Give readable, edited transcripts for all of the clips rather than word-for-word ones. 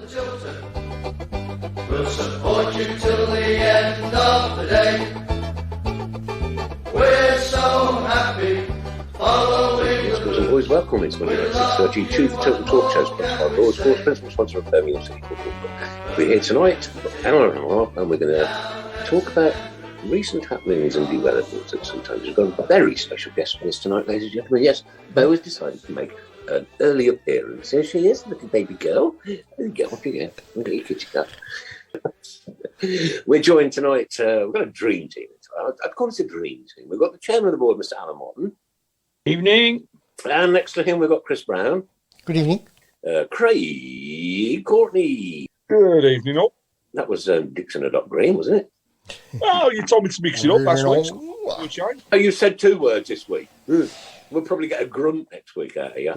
chat-Tilton. We'll support you till the end of the day. We're so happy following the blue. Boys, welcome. It's Monday night 6:30. Chat-Tilton Talk Show, sponsored by Broad Sports, principal sponsor of Birmingham City Football Club. We're here tonight for an hour and a half, and we're going to talk about recent happenings and developments. And sometimes we've got a very special guest with us tonight, ladies and gentlemen. Yes, Bo has decided to make an early appearance. Here she is, little baby girl. Get off your kitty cat. We're joined tonight. We've got a dream team. I'd call it a dream team. We've got the chairman of the board, Mr. Alan Morton. Evening. And next to him, we've got Chris Brown. Good evening. Craig Courtney. Good evening, all. That was Dixon and Doc Green, wasn't it? Oh, you told me to mix it up last week. Oh, you said 2 words this week. We'll probably get a grunt next week out of you.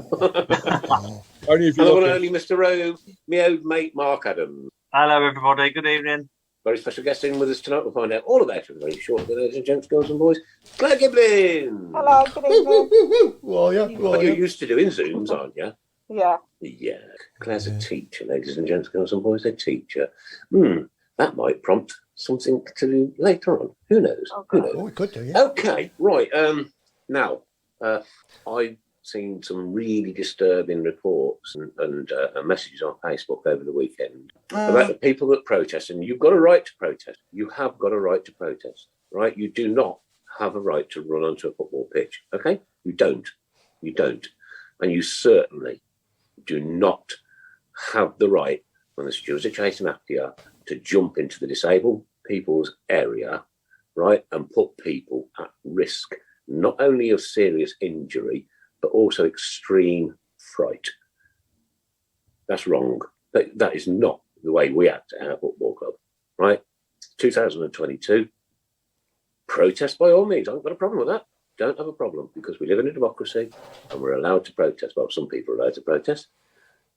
Only if Hello, you're only Mr. Rowe, my old mate Mark Adams. Hello, everybody. Good evening. Very special guest in with us tonight. We'll find out all about it very shortly, ladies and gents, girls and boys. Claire Giblin. Hello, good evening. Well, yeah. You're used to doing Zooms, aren't you? Yeah. Yeah. Claire's a teacher, ladies and gents, girls and boys. A teacher. That might prompt something to do later on. Who knows? Okay. Who knows? Oh, we could do, yeah. Okay, right. Now, I've seen some really disturbing reports and messages on Facebook over the weekend about the people that protest. And you've got a right to protest. You have got a right to protest, right? You do not have a right to run onto a football pitch, okay? You don't. You don't. And you certainly do not have the right, when the stewards are chasing after you, to jump into the disabled people's area, right, and put people at risk, not only of serious injury, but also extreme fright. That's wrong. That is not the way we act at our football club, right? 2022, protest by all means. I haven't got a problem with that. Don't have a problem, because we live in a democracy and we're allowed to protest. Well, some people are allowed to protest.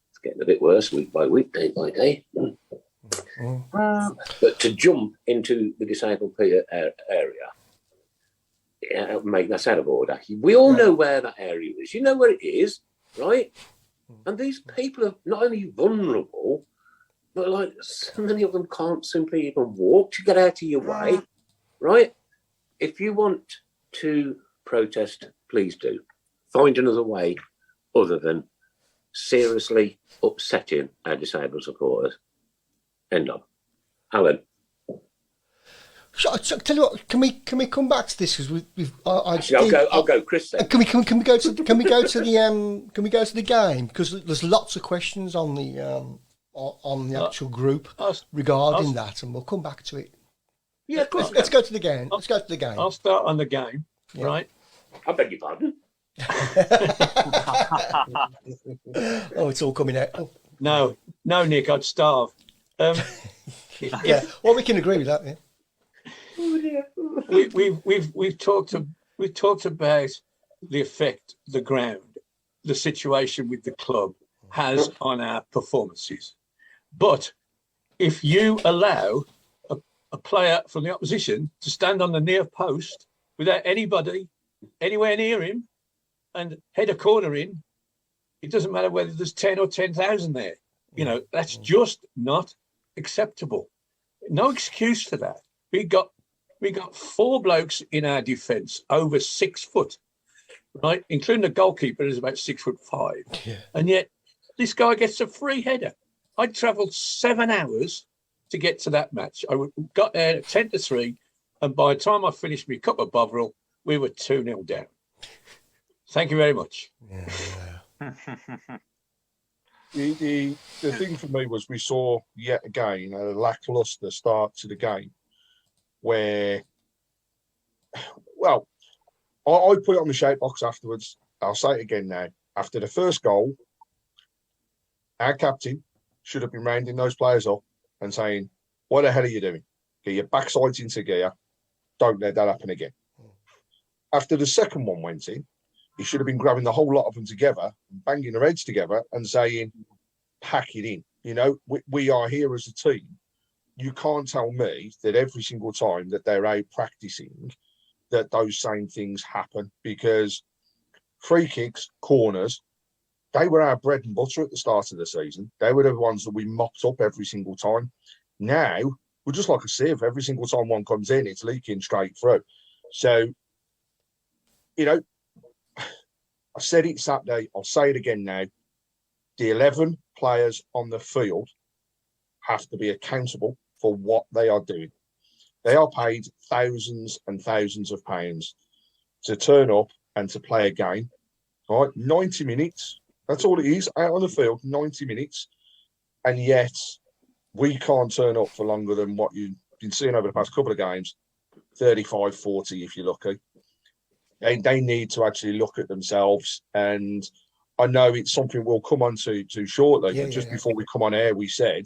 It's getting a bit worse week by week, day by day. But to jump into the disabled area, mate, that's out of order. We all know where that area is. You know where it is, right? And these people are not only vulnerable, but like so many of them can't simply even walk to get out of your way, right? If you want to protest, please do. Find another way other than seriously upsetting our disabled supporters. End of. Alan. So, tell you what, can we come back to this, because I'll go, Chris. Then. Can we go to the game, because there's lots of questions on the actual group regarding that, and we'll come back to it. Yeah, of course. Let's go to the game. Let's go to the game. I'll start on the game, right? I beg your pardon. Oh, it's all coming out. No, Nick, I'd starve. Yeah, well, we can agree with that. Yeah. We've talked about the effect the ground, the situation with the club has on our performances. But if you allow a player from the opposition to stand on the near post without anybody anywhere near him and head a corner in, it doesn't matter whether there's 10 or 10,000 there. You know, that's just not acceptable. No excuse for that. We got 4 blokes in our defence over 6 foot, right? Including the goalkeeper is about 6'5", and yet this guy gets a free header. I travelled 7 hours to get to that match. I got there at 10 to 3, and by the time I finished my cup of Bovril, we were 2-0 down. Thank you very much. Yeah. The thing for me was we saw yet again a lacklustre start to the game where, well, I put it on the shape box afterwards. I'll say it again now. After the first goal, our captain should have been rounding those players up and saying, what the hell are you doing? Get your backsides into gear. Don't let that happen again. After the second one went in, he should have been grabbing the whole lot of them together, banging their heads together and saying, pack it in. You know, we are here as a team. You can't tell me that every single time that they're out practicing that those same things happen, because free kicks, corners, they were our bread and butter at the start of the season. They were the ones that we mopped up every single time. Now, we're just like a sieve. Every single time one comes in, it's leaking straight through. So, you know, I said it Saturday, I'll say it again now. The 11 players on the field have to be accountable for what they are doing. They are paid thousands and thousands of pounds to turn up and to play a game. All right, 90 minutes. That's all it is, out on the field, 90 minutes. And yet, we can't turn up for longer than what you've been seeing over the past couple of games, 35, 40 if you're lucky. They need to actually look at themselves. And I know it's something we'll come on to shortly, but just before we come on air, we said,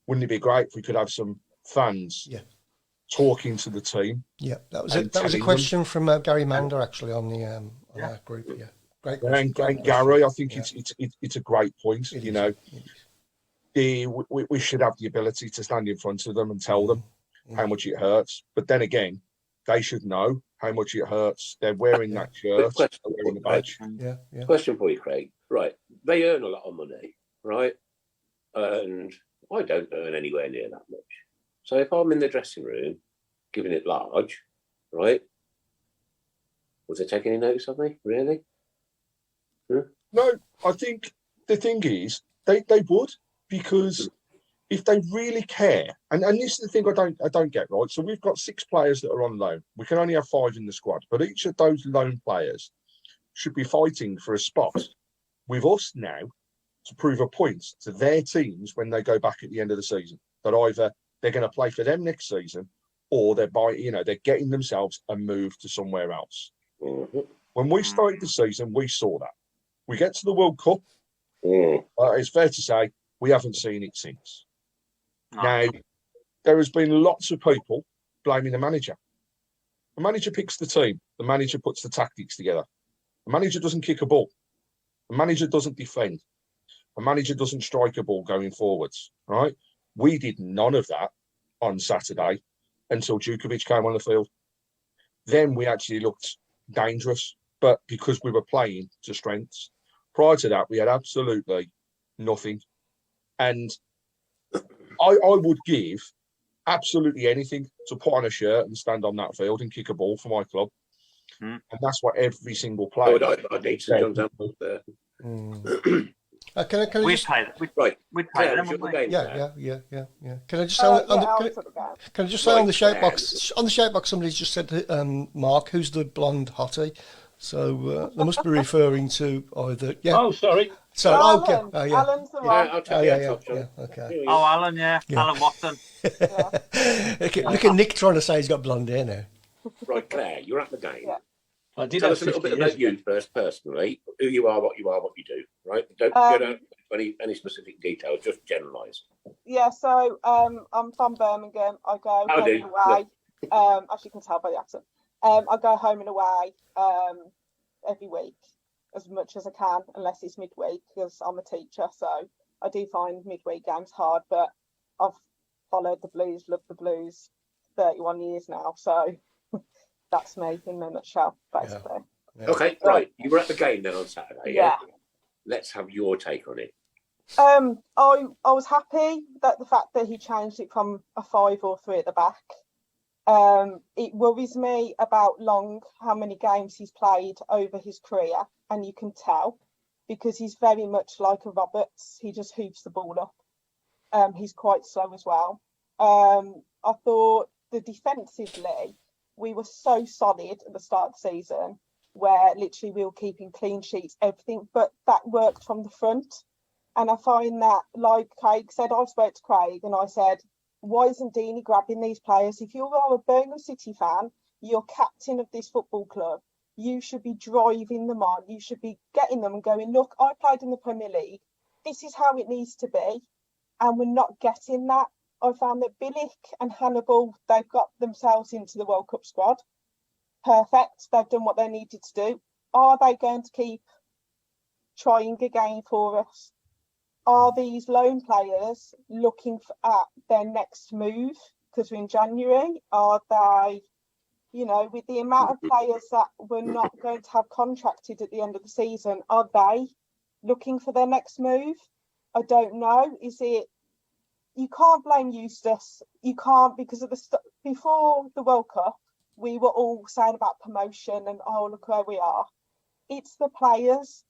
wouldn't it be great if we could have some fans talking to the team? Yeah, that was a question from Gary Mander, actually, on the on our group. Yeah, great question. And Gary, I think it's a great point. You know, we should have the ability to stand in front of them and tell them how much it hurts. But then again, they should know how much it hurts. They're wearing that shirt, they're wearing the badge. Question for you, Craig. Right, they earn a lot of money, right? And I don't earn anywhere near that much. So if I'm in the dressing room, giving it large, right? Was they taking any notice of me? Really? No, I think the thing is they would, because if they really care, and this is the thing I don't get, right? So we've got 6 players that are on loan. We can only have 5 in the squad, but each of those loan players should be fighting for a spot with us now to prove a point to their teams when they go back at the end of the season. That either they're going to play for them next season, or they're getting themselves a move to somewhere else. When we started the season, we saw that. We get to the World Cup. It's fair to say we haven't seen it since. Now, there has been lots of people blaming the manager. The manager picks the team. The manager puts the tactics together. The manager doesn't kick a ball. The manager doesn't defend. The manager doesn't strike a ball going forwards, right? We did none of that on Saturday until Djukovic came on the field. Then we actually looked dangerous, but because we were playing to strengths. Prior to that, we had absolutely nothing. And I would give absolutely anything to put on a shirt and stand on that field and kick a ball for my club. And that's what every single player. I need some examples there. Can I We'd just play them. We'd play them, wouldn't we? Yeah. Can I just say can I just say on the shout box? On the shout box, somebody's just said, Mark, who's the blonde hottie? So they must be referring to either. Yeah. Oh, sorry. So Alan. okay. Yeah. Alan's the one. I'll take it. Okay. Oh, Alan, Alan Watson. Look at Nick trying to say he's got blonde hair now. Right, Claire, you're at the game. Yeah. I did Tell have us a little 50 bit years about you ago. first, personally. Who you are, what you do, right? Don't go into any specific details, just generalise. Yeah, so I'm from Birmingham. I go home and away. As you can tell by the accent. I go home and away every week as much as I can, unless it's midweek, because I'm a teacher. So I do find midweek games hard, but I've followed the Blues, loved the Blues 31 years now. So that's me in a nutshell, basically. Yeah. Okay, right. You were at the game then on Saturday, yeah? Let's have your take on it. I was happy that the fact that he changed it from a 5-3 at the back. It worries me about how many games he's played over his career, and you can tell because he's very much like a Roberts. He just hoops the ball up. He's quite slow as well. I thought the defensively, we were so solid at the start of the season, where literally we were keeping clean sheets, everything, but that worked from the front. And I find that, like Craig said, I spoke to Craig and I said, why isn't Deeney grabbing these players? If you are a Birmingham City fan, you're captain of this football club, you should be driving them on. You should be getting them and going, look, I played in the Premier League. This is how it needs to be. And we're not getting that. I found that Bilic and Hannibal, they've got themselves into the World Cup squad. Perfect. They've done what they needed to do. Are they going to keep trying again for us? Are these loan players looking at their next move? Because we're in January. Are they, with the amount of players that we're not going to have contracted at the end of the season, are they looking for their next move. I don't know. Is it? You can't blame Eustace. You can't, because of before the World Cup, we were all saying about promotion and, oh, look where we are. It's the players.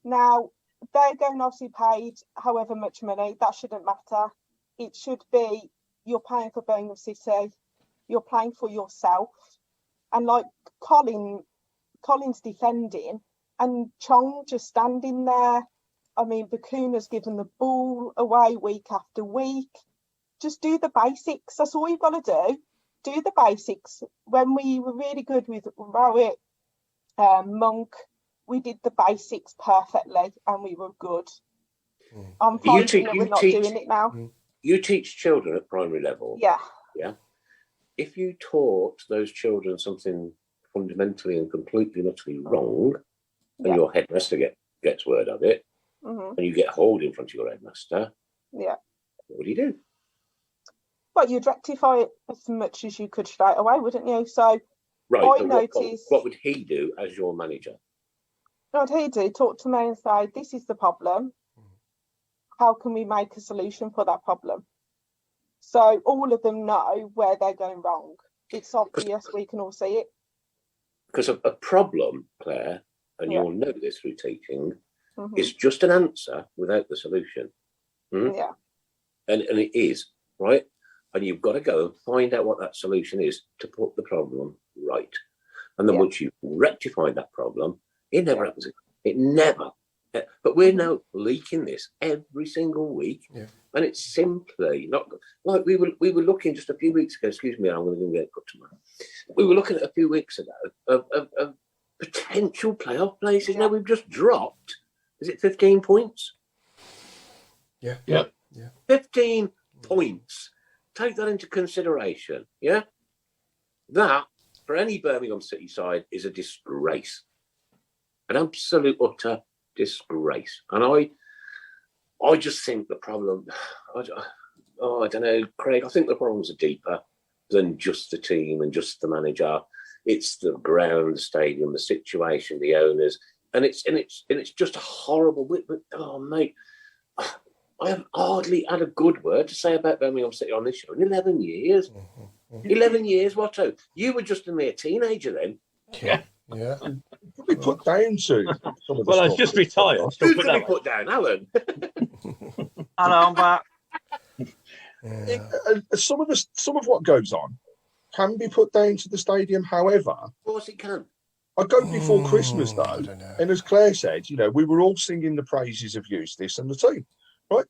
Now, they're going obviously paid however much money. That shouldn't matter. It should be, you're paying for Birmingham City. You're playing for yourself. And like Colin's defending and Chong just standing there. I mean, Bakuna's given the ball away week after week. Just do the basics. That's all you've got to do. Do the basics. When we were really good with Rowett, Monk, we did the basics perfectly and we were good. Unfortunately, we're not doing it now. You teach children at primary level. Yeah. Yeah. If you taught those children something fundamentally and completely and utterly wrong, and your headmaster gets word of it, and you get hauled in front of your headmaster, what do you do? Well, you'd rectify it as much as you could straight away, wouldn't you? So right, I noticed. What would he do as your manager? What would he do? Talk to me and say, this is the problem. How can we make a solution for that problem? So all of them know where they're going wrong. It's obvious, we can all see it. Because a problem, Claire, and you'll know this through teaching, is just an answer without the solution. Yeah. And it is, right? And you've got to go and find out what that solution is to put the problem right. And then once you've rectified that problem, it never happens. It never. But we're now leaking this every single week. Yeah. And it's simply not like we were looking just a few weeks ago. Excuse me, I'm going to get put tomorrow. We were looking at a few weeks ago of potential playoff places. Now we've just dropped. Is it 15 points? Yeah. 15 points. Take that into consideration. Yeah. That for any Birmingham City side is a disgrace, an absolute utter disgrace. And I just think the problem, I don't know, Craig, I think the problems are deeper than just the team and just the manager. It's the ground, the stadium, the situation, the owners, and it's just a horrible. Oh, mate, I have hardly had a good word to say about Birmingham City on this show in 11 years. 11 years, Watto. You were just a mere teenager then. Yeah. Could be put down to some of the I was just retired. Who's going to be put down, Alan? Hello, I'm back. Some of what goes on can be put down to the stadium. However, of course it can. I go before Christmas though, and as Claire said, we were all singing the praises of Eustace and the team, right?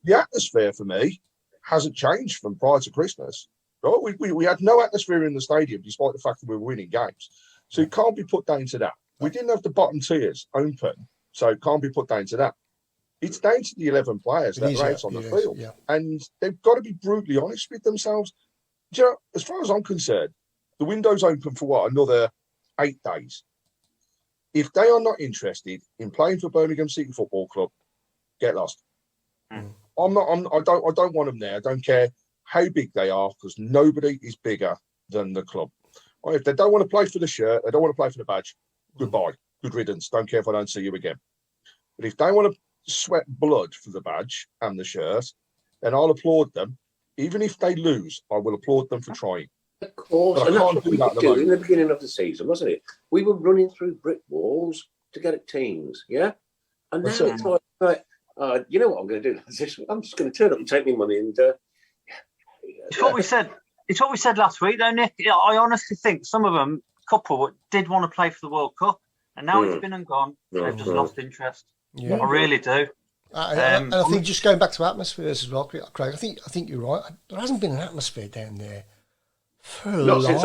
The atmosphere for me hasn't changed from prior to Christmas. Right? We had no atmosphere in the stadium despite the fact that we were winning games. So it can't be put down to that. We didn't have the bottom tiers open, so it can't be put down to that. It's down to the 11 players that are out on the field. And they've got to be brutally honest with themselves. Do you know, as far as I'm concerned, the window's open for another 8 days. If they are not interested in playing for Birmingham City Football Club, get lost. I don't want them there. I don't care how big they are, because nobody is bigger than the club. Or if they don't want to play for the shirt, they don't want to play for the badge, goodbye. Good riddance. Don't care if I don't see you again. But if they want to sweat blood for the badge and the shirt, then I'll applaud them. Even if they lose, I will applaud them for trying. Of course. But And that's what we were doing in the beginning of the season, wasn't it? We were running through brick walls to get at teams, yeah? And now it's like, you know what I'm going to do? I'm just going to turn up and take my money and... It's what we said. It's what we said last week, though, Nick. I honestly think some of them, couple, did want to play for the World Cup, and now it's been and gone. They've just lost interest. Yeah. I really do. And I think just going back to atmospheres as well, Craig. I think you're right. There hasn't been an atmosphere down there for a long time.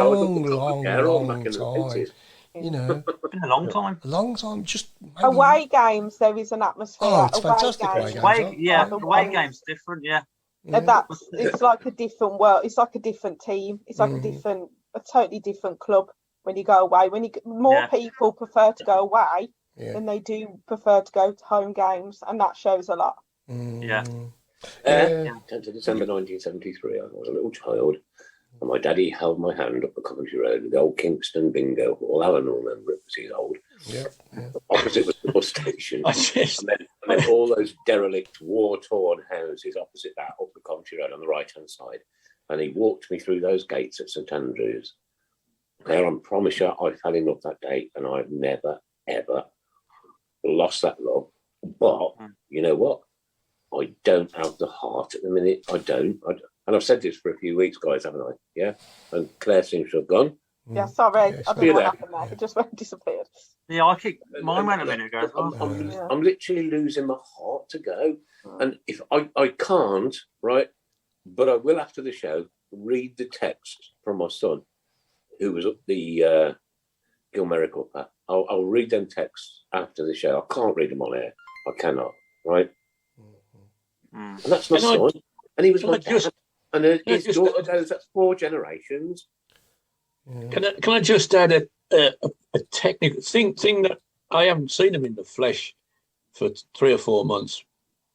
You know, it's been a long time. A long time. Just maybe... away games, there is an atmosphere. Oh, it's fantastic. Away games different. Yeah. And it's like a different world. It's like a different team. It's like a totally different club when you go away. More people prefer to go away than they do prefer to go to home games, and that shows a lot. 10th of December 1973, I was a little child, And my daddy held my hand up the Coventry Road with the old Kingston bingo. Well, Alan will remember it because he's old. Yeah. Opposite was the bus station. I just, And then all those derelict, war-torn houses opposite that up the country road on the right-hand side. And he walked me through those gates at St Andrews. There, I promise you, I fell in love that day, and I've never, ever lost that love. But you know what? I don't have the heart at the minute. I don't. And I've said this for a few weeks, guys, haven't I? Yeah. And Claire seems to have gone. Yeah, sorry. Yes. I don't know what happened there. It just went disappeared. Yeah, I keep mine went a minute ago as well. I'm literally losing my heart to go. And if I can't, right, but I will after the show read the text from my son, who was up the Gilmerrick Upper. I'll read them texts after the show. I can't read them on air. I cannot, right? And that's my son. And he was my dad. And his daughter goes, that's 4 generations. Can I just add a technical thing that I haven't seen him in the flesh for 3 or 4 months.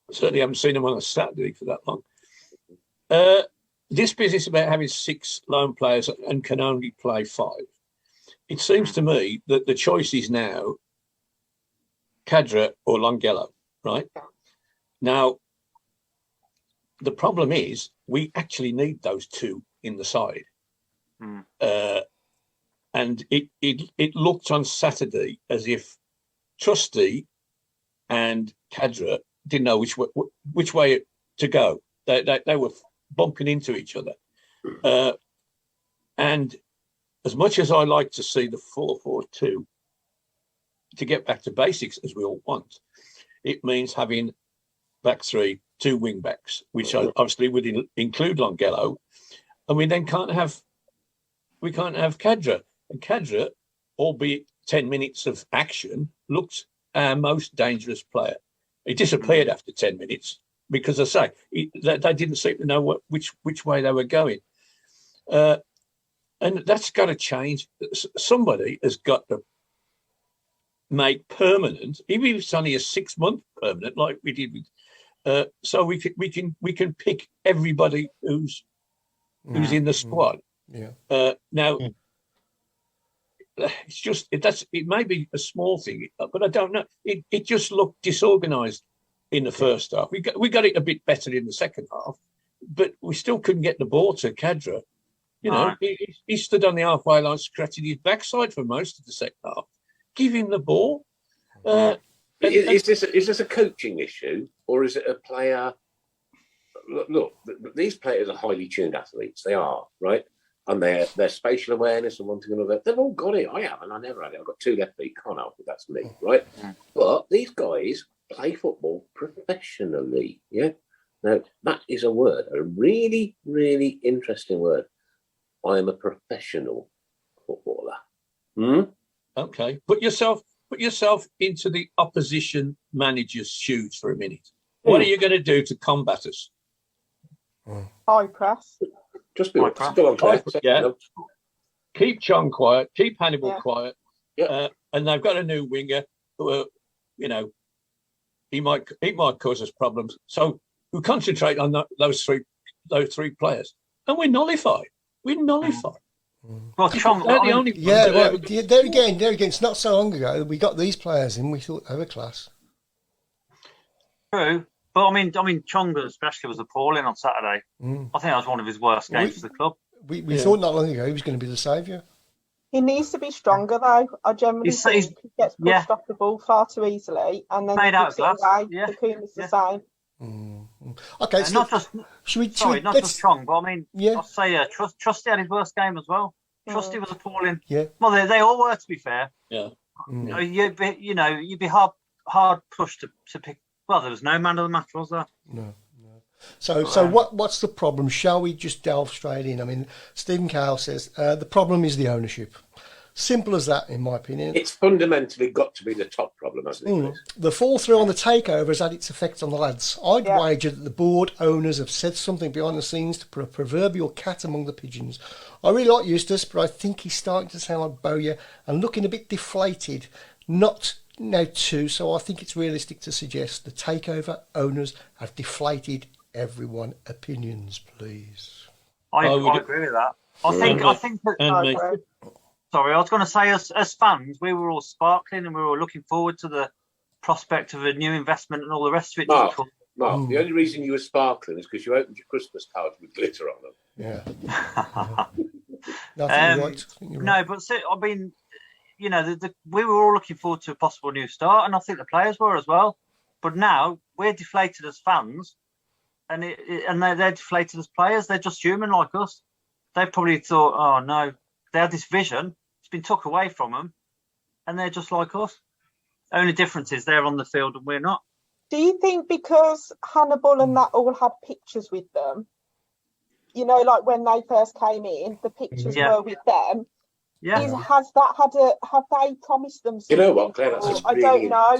I certainly haven't seen him on a Saturday for that long. This business about having 6 loan players and can only play 5. It seems to me that the choice is now Cadra or Longello, right? Now, the problem is we actually need those 2 in the side. And it looked on Saturday as if Trusty and Cadra didn't know which way to go. They were bumping into each other. And as much as I like to see the 4-4-2 to get back to basics as we all want, it means having back 3, 2 wing backs, which obviously would include Longello, and we then can't have Cadra. And Cadra, albeit 10 minutes of action, looked our most dangerous player. He disappeared after 10 minutes because, as I say, they didn't seem to know which way they were going. And that's got to change. Somebody has got to make permanent, even if it's only a 6-month permanent, like we did with, so we can pick everybody who's in the squad. Yeah. Now, it's just it may be a small thing, but I don't know. It just looked disorganised in the first half. We got it a bit better in the second half, but we still couldn't get the ball to Cadra. You know, he stood on the halfway line, scratching his backside for most of the second half. Give him the ball. Is this a coaching issue, or is it a player? Look, these players are highly tuned athletes. They are, right? And their spatial awareness and one thing or another, they've all got it. I haven't. I never had it. I've got 2 left feet. Can't help it. That's me, right? But these guys play football professionally. Yeah. Now that is a word, a really, really interesting word. I am a professional footballer. Okay. Put yourself into the opposition manager's shoes for a minute. What are you going to do to combat us? High press. Just be still on Claire. Yeah. Keep Chong quiet. Keep Hannibal quiet. Yeah. And they've got a new winger who, he might cause us problems. So we concentrate on those three players, and we nullify. Well, Chong, there again, it's not so long ago that we got these players in. We thought they were class. True, but I mean, Chonga especially was appalling on Saturday. I think that was one of his worst games for the club. We thought not long ago he was going to be the saviour. He needs to be stronger, though. I generally think he gets pushed off the ball far too easily, and then made out of glass. The Kuma's the same. Okay, so not just Chong, but I mean, I'll say Trusty had his worst game as well. Trusty was appalling. Yeah. Well, they all were, to be fair. Yeah. You'd be hard pushed to pick. Well, there was no man of the match, was there? No. So what's the problem? Shall we just delve straight in? I mean, Stephen Cowell says the problem is the ownership. Simple as that, in my opinion. It's fundamentally got to be the top problem, hasn't it? The fall through on the takeover has had its effect on the lads. I'd wager that the board owners have said something behind the scenes to put a proverbial cat among the pigeons. I really like Eustace, but I think he's starting to sound like Bowyer and looking a bit deflated. Not now too, so I think it's realistic to suggest the takeover owners have deflated everyone. Opinions, please. I agree with that. I think that Sorry, I was going to say, as fans, we were all sparkling and we were all looking forward to the prospect of a new investment and all the rest of it. Mark, the only reason you were sparkling is because you opened your Christmas cards with glitter on them. Yeah. No, I think you're right. No, but I mean, you know, we were all looking forward to a possible new start, and I think the players were as well. But now we're deflated as fans, and they're deflated as players. They're just human like us. They've probably thought, oh no, they had this vision. It's been took away from them, and they're just like us. Only difference is they're on the field and we're not. Do you think because Hannibal and that all had pictures with them, you know, like when they first came in, the pictures were with them? Yeah. Have they promised them something? You know what, Claire? That's I don't know.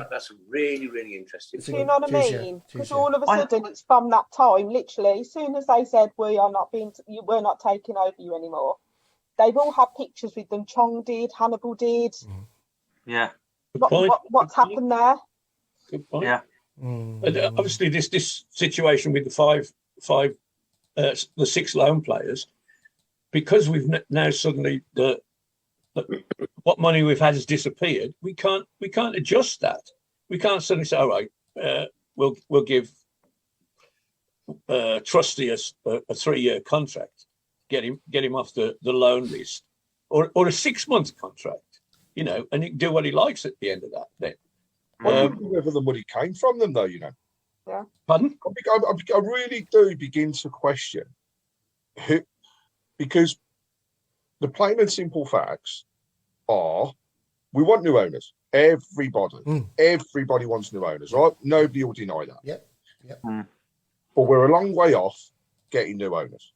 That's really, really interesting. Do you know what I mean? Because all of a sudden, it's from that time. Literally, as soon as they said we're not taking over you anymore, they've all had pictures with them. Chong did, Hannibal did. Yeah. What's happened there? Good point. Yeah. Obviously, this situation with the 6 loan players, because we've now suddenly what money we've had has disappeared. We can't adjust that. We can't suddenly say, all right, we'll give Trusty a 3-year contract, get him off the loan list, or a 6-month contract, you know, and he can do what he likes at the end of that. Then, wherever the money came from them, though, you know. Yeah. Pardon? I really do begin to question who, because the plain and simple facts are, we want new owners. Everybody wants new owners, right? Nobody will deny that. Yep. But we're a long way off getting new owners.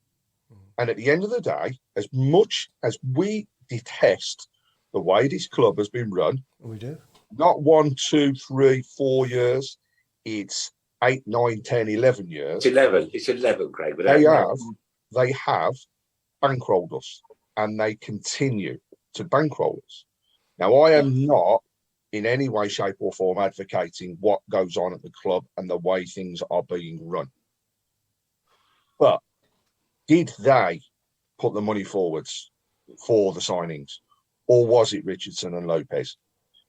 And at the end of the day, as much as we detest the way this club has been run, we do. Not 1, 2, 3, 4 years. It's 8, 9, 10, 11 years. It's 11, Craig. They have bankrolled us, and they continue to bankroll us. Now, I am not in any way, shape, or form advocating what goes on at the club and the way things are being run. But did they put the money forwards for the signings, or was it Richardson and Lopez?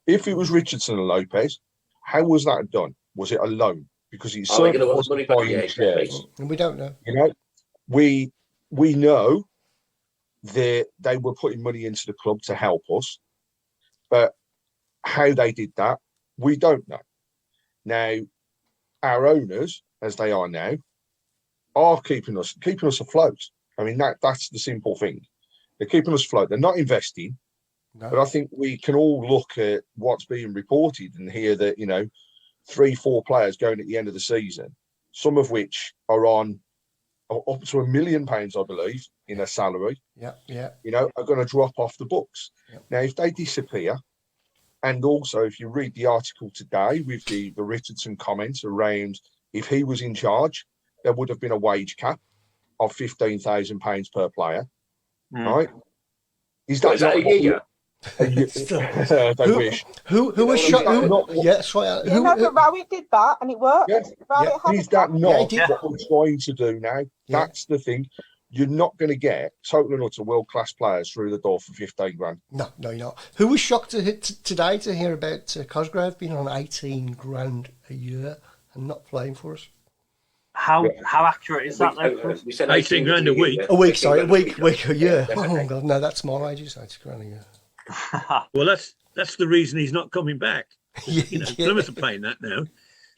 If it was Richardson and Lopez, how was that done? Was it a loan? Because he certainly wasn't buying shares. And we don't know. You know, we know that they were putting money into the club to help us, but how they did that, we don't know. Now, our owners, as they are now, are keeping us afloat. I mean, that's the simple thing. They're keeping us afloat. They're not investing. No. But I think we can all look at what's being reported and hear that, you know, 3-4 players going at the end of the season, some of which are on up to £1 million, I believe, in a salary. Yeah. You know, are going to drop off the books. Yep. Now, if they disappear, and also if you read the article today with the Richardson comments around if he was in charge, there would have been a wage cap of £15,000 per player, right? Is that a year? They wish. Who was shot? Yes, right. But Rowett did that and it worked. Is that not what we're trying to do now? Yeah. That's the thing. You're not going to get total and utter world-class players through the door for 15 grand. No, you're not. Who was shocked today to hear about Cosgrove being on 18 grand a year and not playing for us? How accurate is that, though? We said 18 grand a week. A week, sorry, a week a year. Oh, God, no, that's my wages, 80 grand a year. Well, that's the reason he's not coming back. You know, Plymouth are paying that now.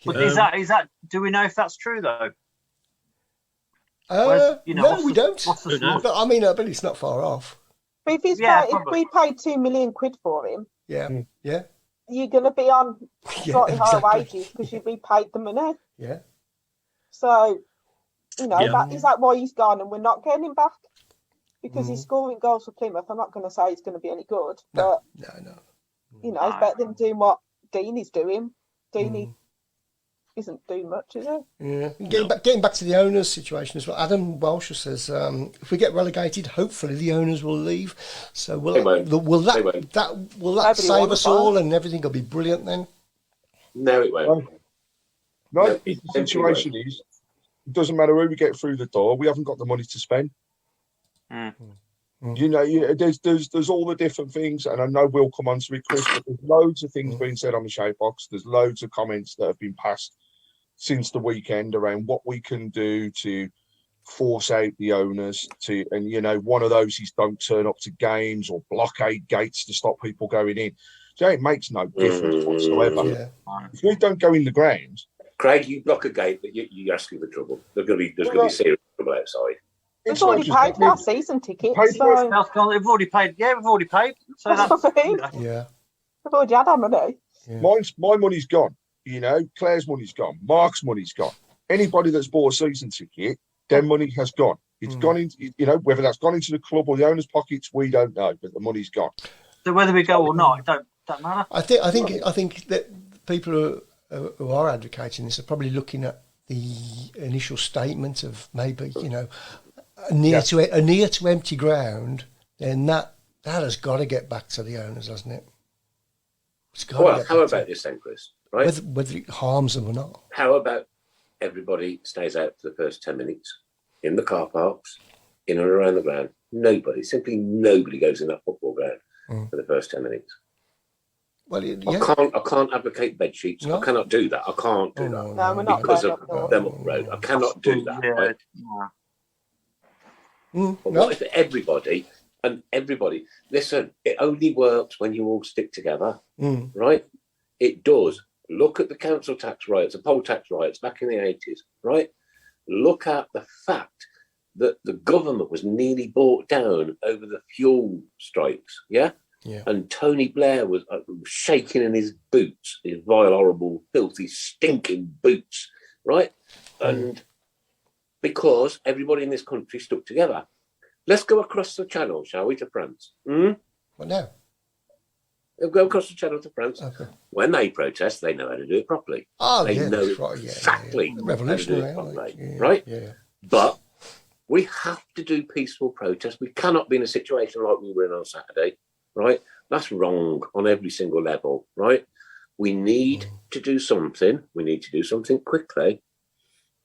But is that? Do we know if that's true though? No, we don't. But I mean, but it's not far off. But if we paid £2 million for him, yeah, you're going to be on slightly higher wages because you'd be paid the money. Yeah. So, you know, is that why he's gone and we're not getting him back? Because he's scoring goals for Plymouth. I'm not going to say he's going to be any good, but no. You know, it's better than doing what Dean is doing. Dean isn't doing much, is he? Yeah. Getting back to the owners' situation as well. Adam Welsh says, if we get relegated, hopefully the owners will leave. So will that save us all, and everything will be brilliant then? No, it won't. No, the situation is, it doesn't matter who we get through the door. We haven't got the money to spend. You know, there's all the different things, and I know we'll come on to it, Chris, but there's loads of things being said on the shape box. There's loads of comments that have been passed since the weekend around what we can do to force out the owners to, and you know, one of those is don't turn up to games or blockade gates to stop people going in. So it makes no difference whatsoever. Yeah. If we don't go in the ground, Craig, you block a gate, but you're asking for trouble. There's going to be serious trouble outside. We've already paid for our season tickets. Paid for So We've already paid. Yeah, we've already paid. So that's what I mean. Yeah. We've already had our money. Yeah. my money's gone. You know, Claire's money's gone. Mark's money's gone. Anybody that's bought a season ticket, their money has gone. It's gone into, you know, whether that's gone into the club or the owner's pockets, we don't know, but the money's gone. So whether we go or not, it don't matter. I think that people who are advocating this are probably looking at the initial statement of maybe, you know, a near to empty ground. Then that has got to get back to the owners, hasn't it? Well, how about this then, Chris? Right? Whether it harms them or not. How about everybody stays out for the first 10 minutes in the car parks, in and around the ground? Simply nobody goes in that football ground for the first 10 minutes. Well, yeah. I can't advocate bed sheets. No. I cannot do that. I can't do that. No, we're not Because going of up north. them up the road. I cannot do that. Right? But what if everybody, listen, it only works when you all stick together, right? It does. Look at the council tax riots, the poll tax riots back in the 80s, right? Look at the fact that the government was nearly brought down over the fuel strikes, yeah? And Tony Blair was shaking in his boots, his vile, horrible, filthy, stinking boots, right? And because everybody in this country stuck together. Let's go across the channel, shall we, to France? What now? They'll go across the channel to France. Okay. When they protest, they know how to do it properly. Oh, they know exactly. Revolutionary, Revolutionary, right? Yeah. But we have to do peaceful protest. We cannot be in a situation like we were in on Saturday, right? That's wrong on every single level, right? We need to do something. We need to do something quickly.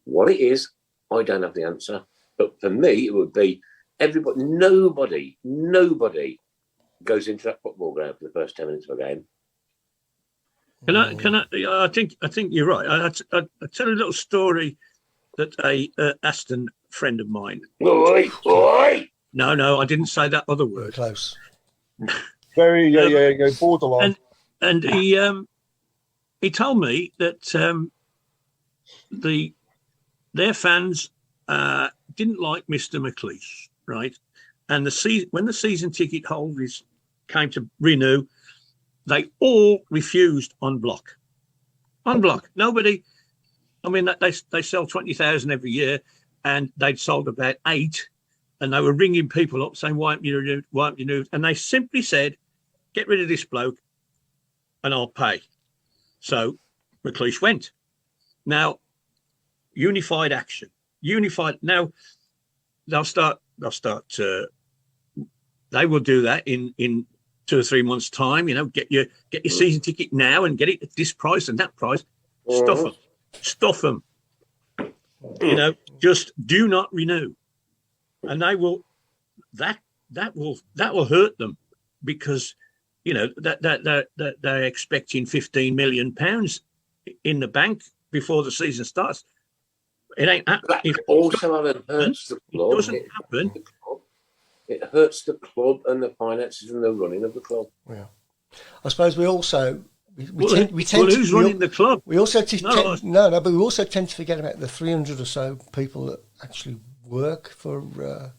What it is, I don't have the answer. But for me, it would be everybody, nobody goes into that football ground for the first 10 minutes of a game. I think you're right. I tell a little story that a Aston friend of mine. Oi. No, I didn't say that other word. Close. Very, borderline. And he told me that their fans didn't like Mr. McLeish, right? And when the season ticket holders came to renew, they all refused on block. On block. Nobody. I mean, they sell 20,000 every year, and they'd sold about 8, and they were ringing people up saying, "Why haven't you renewed? Why haven't you renewed?" And they simply said, "Get rid of this bloke, and I'll pay." So McLeish went. Now, unified action. Unified. Now, they'll start. They will do that in 2 or 3 months' time. You know, get your season ticket now and get it at this price and that price. Stuff them. You know, just do not renew, and they will. That will hurt them because you know that they're expecting £15 million in the bank before the season starts. It ain't. That also hurts the club. It doesn't happen. It hurts the club and the finances and the running of the club. Yeah, I suppose we also we tend who's running the club? We also but we also tend to forget about the 300 or so people that actually work for the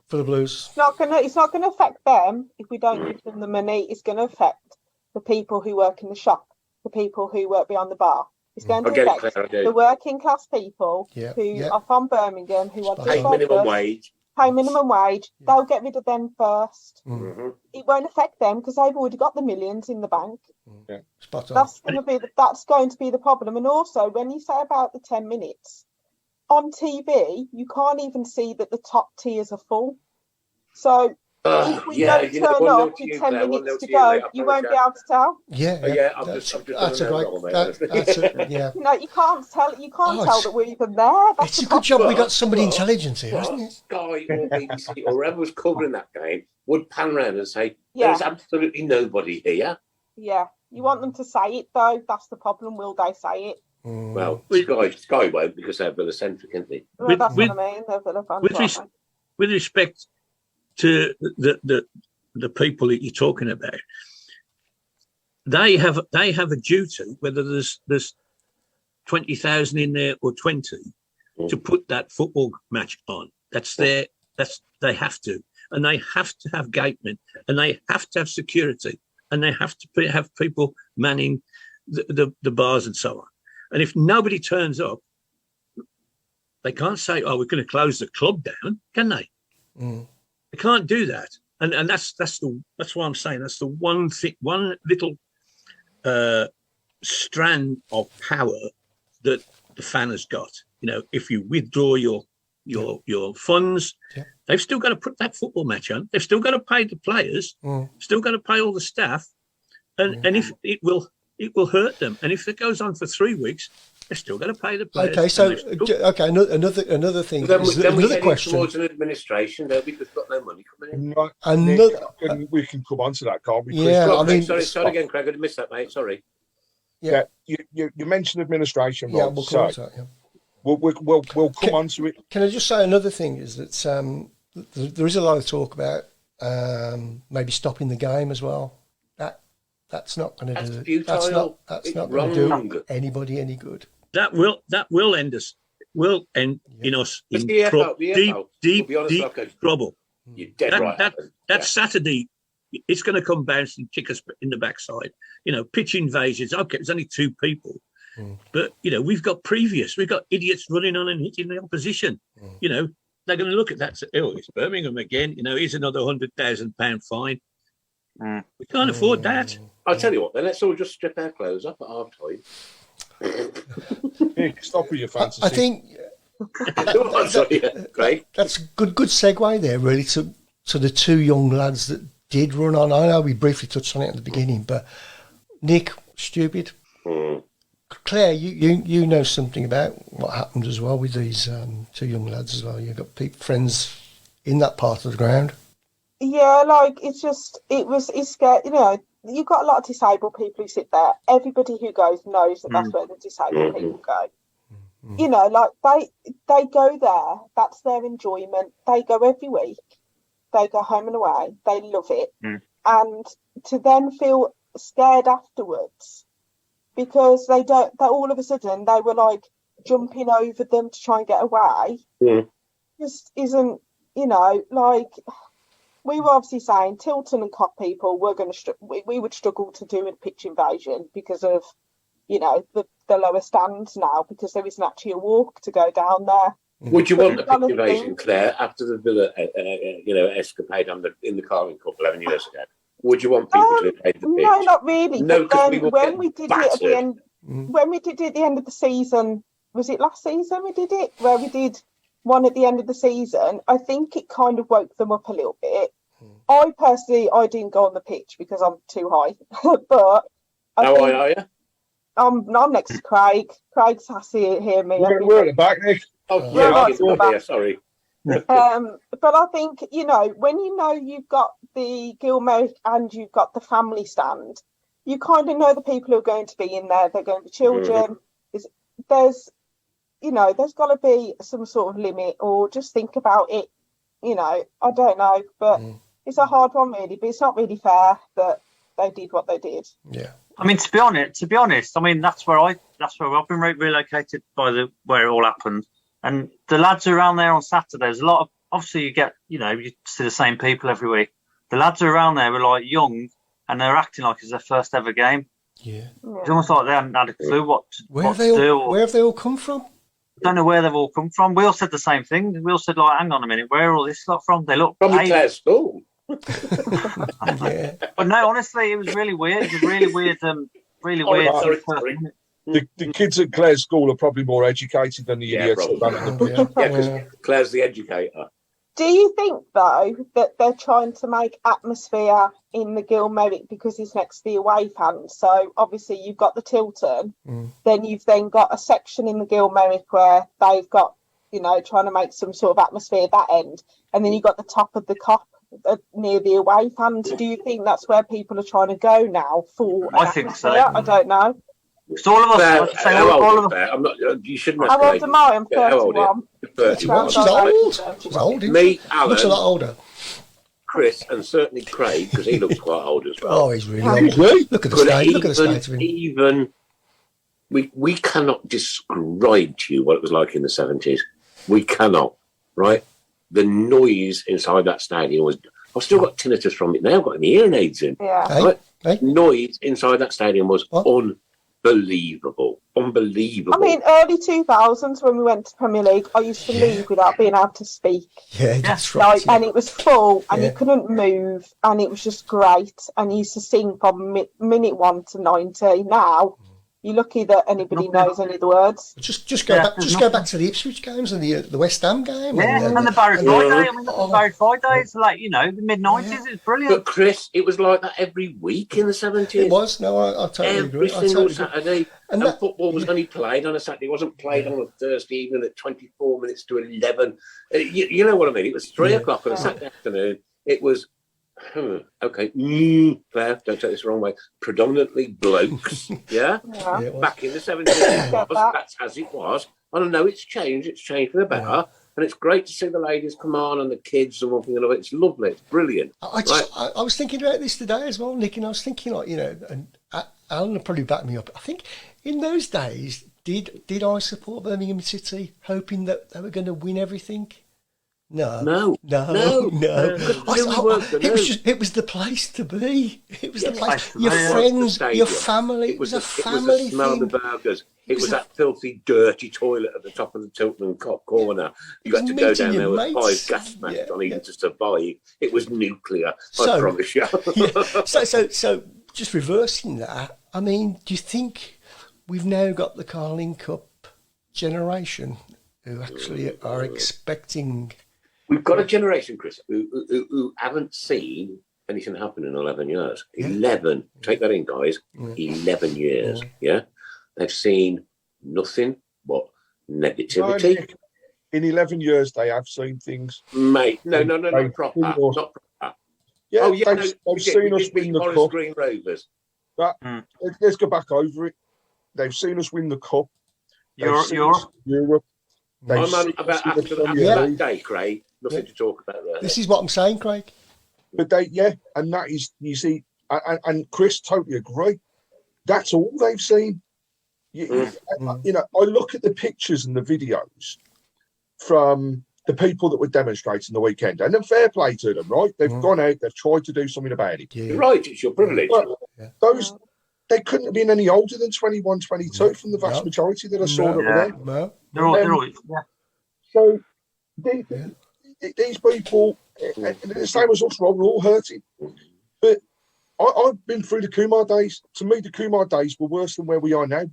Blues. It's not gonna affect them if we don't give them the money. It's going to affect the people who work in the shop, the people who work behind the bar. It's going to affect the working class people who are from Birmingham, who are pay minimum wage. Pay minimum wage. They'll get rid of them first. It won't affect them because they've already got the millions in the bank. Yeah, spot on. That's going to be the problem. And also, when you say about the 10 minutes on TV, you can't even see that the top tiers are full. So If we yeah, don't you know, turn one up nil with to you, 10 Claire, 1-0 minutes to to you, go, mate, I you won't be apologise. able to tell. I've just that's done a another great. goal, mate. Yeah. You know, you can't tell. You can't Oh, tell it's, that we're even there. That's it's the a good job we problem. got somebody intelligent here, hasn't But it? Sky or BBC or whoever was covering that game would pan round and say, Yeah. there's absolutely nobody here. Yeah, you want them to say it though. That's the problem. Will they say it? Well, Sky won't because they're Villa-centric, aren't they? Well, that's what I mean. They're Villa fans, with respect to the people that you're talking about, they have a duty, whether there's 20,000 in there or 20, to put that football match on. They have to, and they have to have gatemen, and they have to have security, and they have to have people manning the bars and so on. And if nobody turns up, they can't say, "Oh, we're going to close the club down," can they? They can't do that, and that's why I'm saying that's the one thing, one little strand of power that the fan has got. You know, if you withdraw your funds, they've still got to put that football match on. They've still got to pay the players, still got to pay all the staff, and if it will hurt them. And if it goes on for 3 weeks, they're still going to pay the players. Okay, so another thing. Then we another head question towards an administration, though, because we've got no money coming in. Nick, we can come on to that, can't we? Yeah, I mean, sorry again, Craig. I missed that, mate. Sorry. Yeah, you mentioned administration, yeah, Rod, we'll so come on to that, yeah. we'll come on to it. Can I just say another thing is that there is a lot of talk about maybe stopping the game as well. That's not going to do. That's not going to do anybody any good. That will end us. Will end in us in deep trouble. You're dead right. That Saturday, it's going to come bounce and kick us in the backside. You know, pitch invasions. Okay, it's only 2 people, but you know we've got idiots running on and hitting the opposition. You know, they're going to look at that. Say, oh, it's Birmingham again. You know, here's another £100,000 fine. We can't afford that. I'll tell you what. Then let's all just strip our clothes up at half time. Nick, stop with your fantasy. I think that's a good segue there, really, to the 2 young lads that did run on. I know we briefly touched on it at the beginning, but Nick, stupid. Claire, you know something about what happened as well with these 2 young lads as well. You've got friends in that part of the ground. Yeah, like it's scary. You know, you've got a lot of disabled people who sit there. Everybody who goes knows that that's where the disabled people go. You know, like they go there. That's their enjoyment. They go every week. They go home and away. They love it. And to then feel scared afterwards because they all of a sudden they were like jumping over them to try and get away. Just isn't, you know, like. We were obviously saying Tilton and Cop people were going to we would struggle to do a pitch invasion because of, you know, the lower stands now because there isn't actually a walk to go down there. Would you want a pitch invasion, Claire, after the Villa, escapade in the Carling Cup 11 years ago? Would you want people to invade the pitch? No, not really. No, because when we did it at the end, when we did it at the end of the season, was it last season we did it? Where we did one at the end of the season, I think it kind of woke them up a little bit. I personally, didn't go on the pitch because I'm too high. But how high are you? I'm next to Craig. Craig's has to hear me. We're at the back, Nick. Oh, yeah, sorry. But I think, you know, when you know you've got the Gilmore and you've got the family stand, you kind of know the people who are going to be in there. They're going to be children. There's got to be some sort of limit, or just think about it. You know, I don't know, but it's a hard one, really. But it's not really fair that they did what they did. Yeah. I mean, to be honest, I mean that's where I've been relocated by where it all happened, and the lads around there on Saturday. There's a lot of, obviously you see the same people every week. The lads around there were like young, and they're acting like it's their first ever game. Yeah. It's almost like they hadn't had a clue what to do. Where have they all come from? I don't know where they've all come from. We all said the same thing. We all said, like, hang on a minute, where are all this lot from? They look probably Claire's school. Yeah. But no, honestly, it was really weird. It was really weird. Really weird. Sorry. The kids at Claire's school are probably more educated than the idiots. Yeah, because Claire's the educator. Do you think, though, that they're trying to make atmosphere in the Gilmerrick because it's next to the away fans? So obviously you've got the Tilton, then you've then got a section in the Gilmerrick where they've got, you know, trying to make some sort of atmosphere at that end, and then you've got the top of the cop near the away fans. Do you think that's where people are trying to go now for an I think so. atmosphere? I don't know. So all of us, all of us. I'm not. You shouldn't. How old am I? I'm 31. 31. She's old. She's old. Isn't Me, she? Alan, Looks a lot older. Chris, and certainly Craig, because he looks quite old as well. Oh, he's really old. Look at the state. Look at the state of him. Even we cannot describe to you what it was like in the 70s. We cannot. Right? The noise inside that stadium was. I've still got tinnitus from it now. I've got my hearing aids in. Yeah. Right? Hey. Noise inside that stadium was unbelievable. Unbelievable. I mean, early 2000s when we went to Premier League, I used to leave without being able to speak. Yeah, that's right. Like, and it was full, and you couldn't move, and it was just great. And you used to sing from minute 1 to 90. Now, you're lucky that anybody knows any of the words. Just go back. Just go back to the Ipswich games and the West Ham game. Yeah, and the Barry Floyd day. I mean, the Barry Floyd days, like, you know, the mid-90s. It's brilliant. But Chris, it was like that every week in the 70s. It was. No, I totally agree. Every single Saturday. Saturday. And football was only played on a Saturday. It wasn't played on a Thursday evening at 24 minutes to 11. You know what I mean? It was 3 o'clock on a Saturday afternoon. It was, okay, Claire, don't take this the wrong way, predominantly blokes, yeah? Back in the 70s, that's as it was. I don't know, it's changed for the better. And it's great to see the ladies come on and the kids and one thing and another. It's lovely, it's brilliant. I was thinking about this today as well, Nick, and I was thinking, like, you know, and Alan will probably back me up. I think in those days, did I support Birmingham City hoping that they were going to win everything? No. It was the place to be. It was the place. Your friends, your family. It was a family. It was the smell of the burgers. It was that filthy, dirty toilet at the top of the Tilton corner. You had to go down there with 5 gas masks on even to survive. It was nuclear, I promise you. So just reversing that, I mean, do you think we've now got the Carling Cup generation who actually are expecting... We've got a generation, Chris, who haven't seen anything happen in 11 years. 11. Take that in, guys. 11 years, yeah? They've seen nothing but negativity. No, in 11 years, they have seen things. Mate, no, not proper. Not proper. Yeah, they've seen us win the Cup. Green Rovers. But let's go back over it. They've seen us win the Cup. Europe. I'm on about after that day, Craig. Nothing to talk about there. This is what I'm saying, Craig. But and that is, you see, and Chris totally agree. That's all they've seen. You know, I look at the pictures and the videos from the people that were demonstrating the weekend, and then fair play to them, right? They've gone out, they've tried to do something about it. You're right, it's your privilege. Well, they couldn't have been any older than 21, 22 from the vast majority that I saw that were there. They're all, So these people, and the same as us, we're all hurting. But I've been through the Kumar days. To me, the Kumar days were worse than where we are now.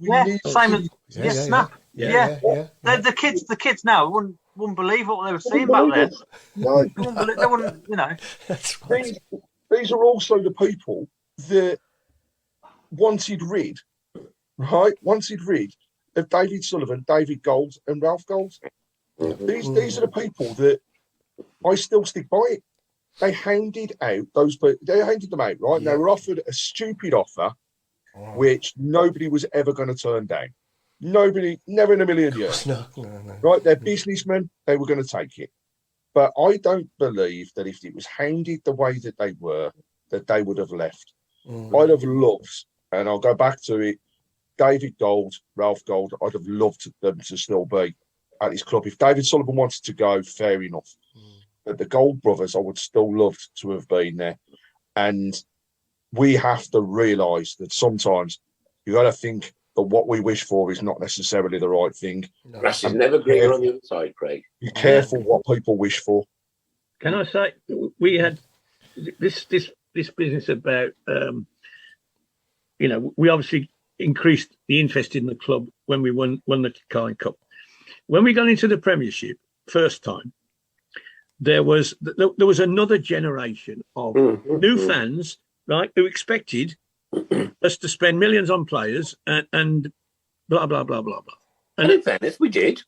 Snap. The kids now wouldn't believe what they were seeing back then. No, they wouldn't, you know. That's right. These are also the people that wanted rid of David Sullivan, David Gold, and Ralph Gold. These are the people that I still stick by it. They handed out them out, right? Yeah. They were offered a stupid offer, which nobody was ever going to turn down. Nobody, never in a million years. No. Right? They're businessmen, they were going to take it. But I don't believe that if it was handed the way that they were, that they would have left. I'd have loved, and I'll go back to it, David Gold, Ralph Gold, I'd have loved them to still be at his club. If David Sullivan wanted to go, fair enough. But the Gold brothers, I would still love to have been there. And we have to realise that sometimes you got to think that what we wish for is not necessarily the right thing. Grass is never greener on the other side, Craig. Be careful what people wish for. Can I say, we had this business about, you know, we obviously increased the interest in the club when we won the Carling Cup. When we got into the Premiership first time, there was another generation of new fans, right, who expected us to spend millions on players and blah blah blah blah blah. And in fairness, we did.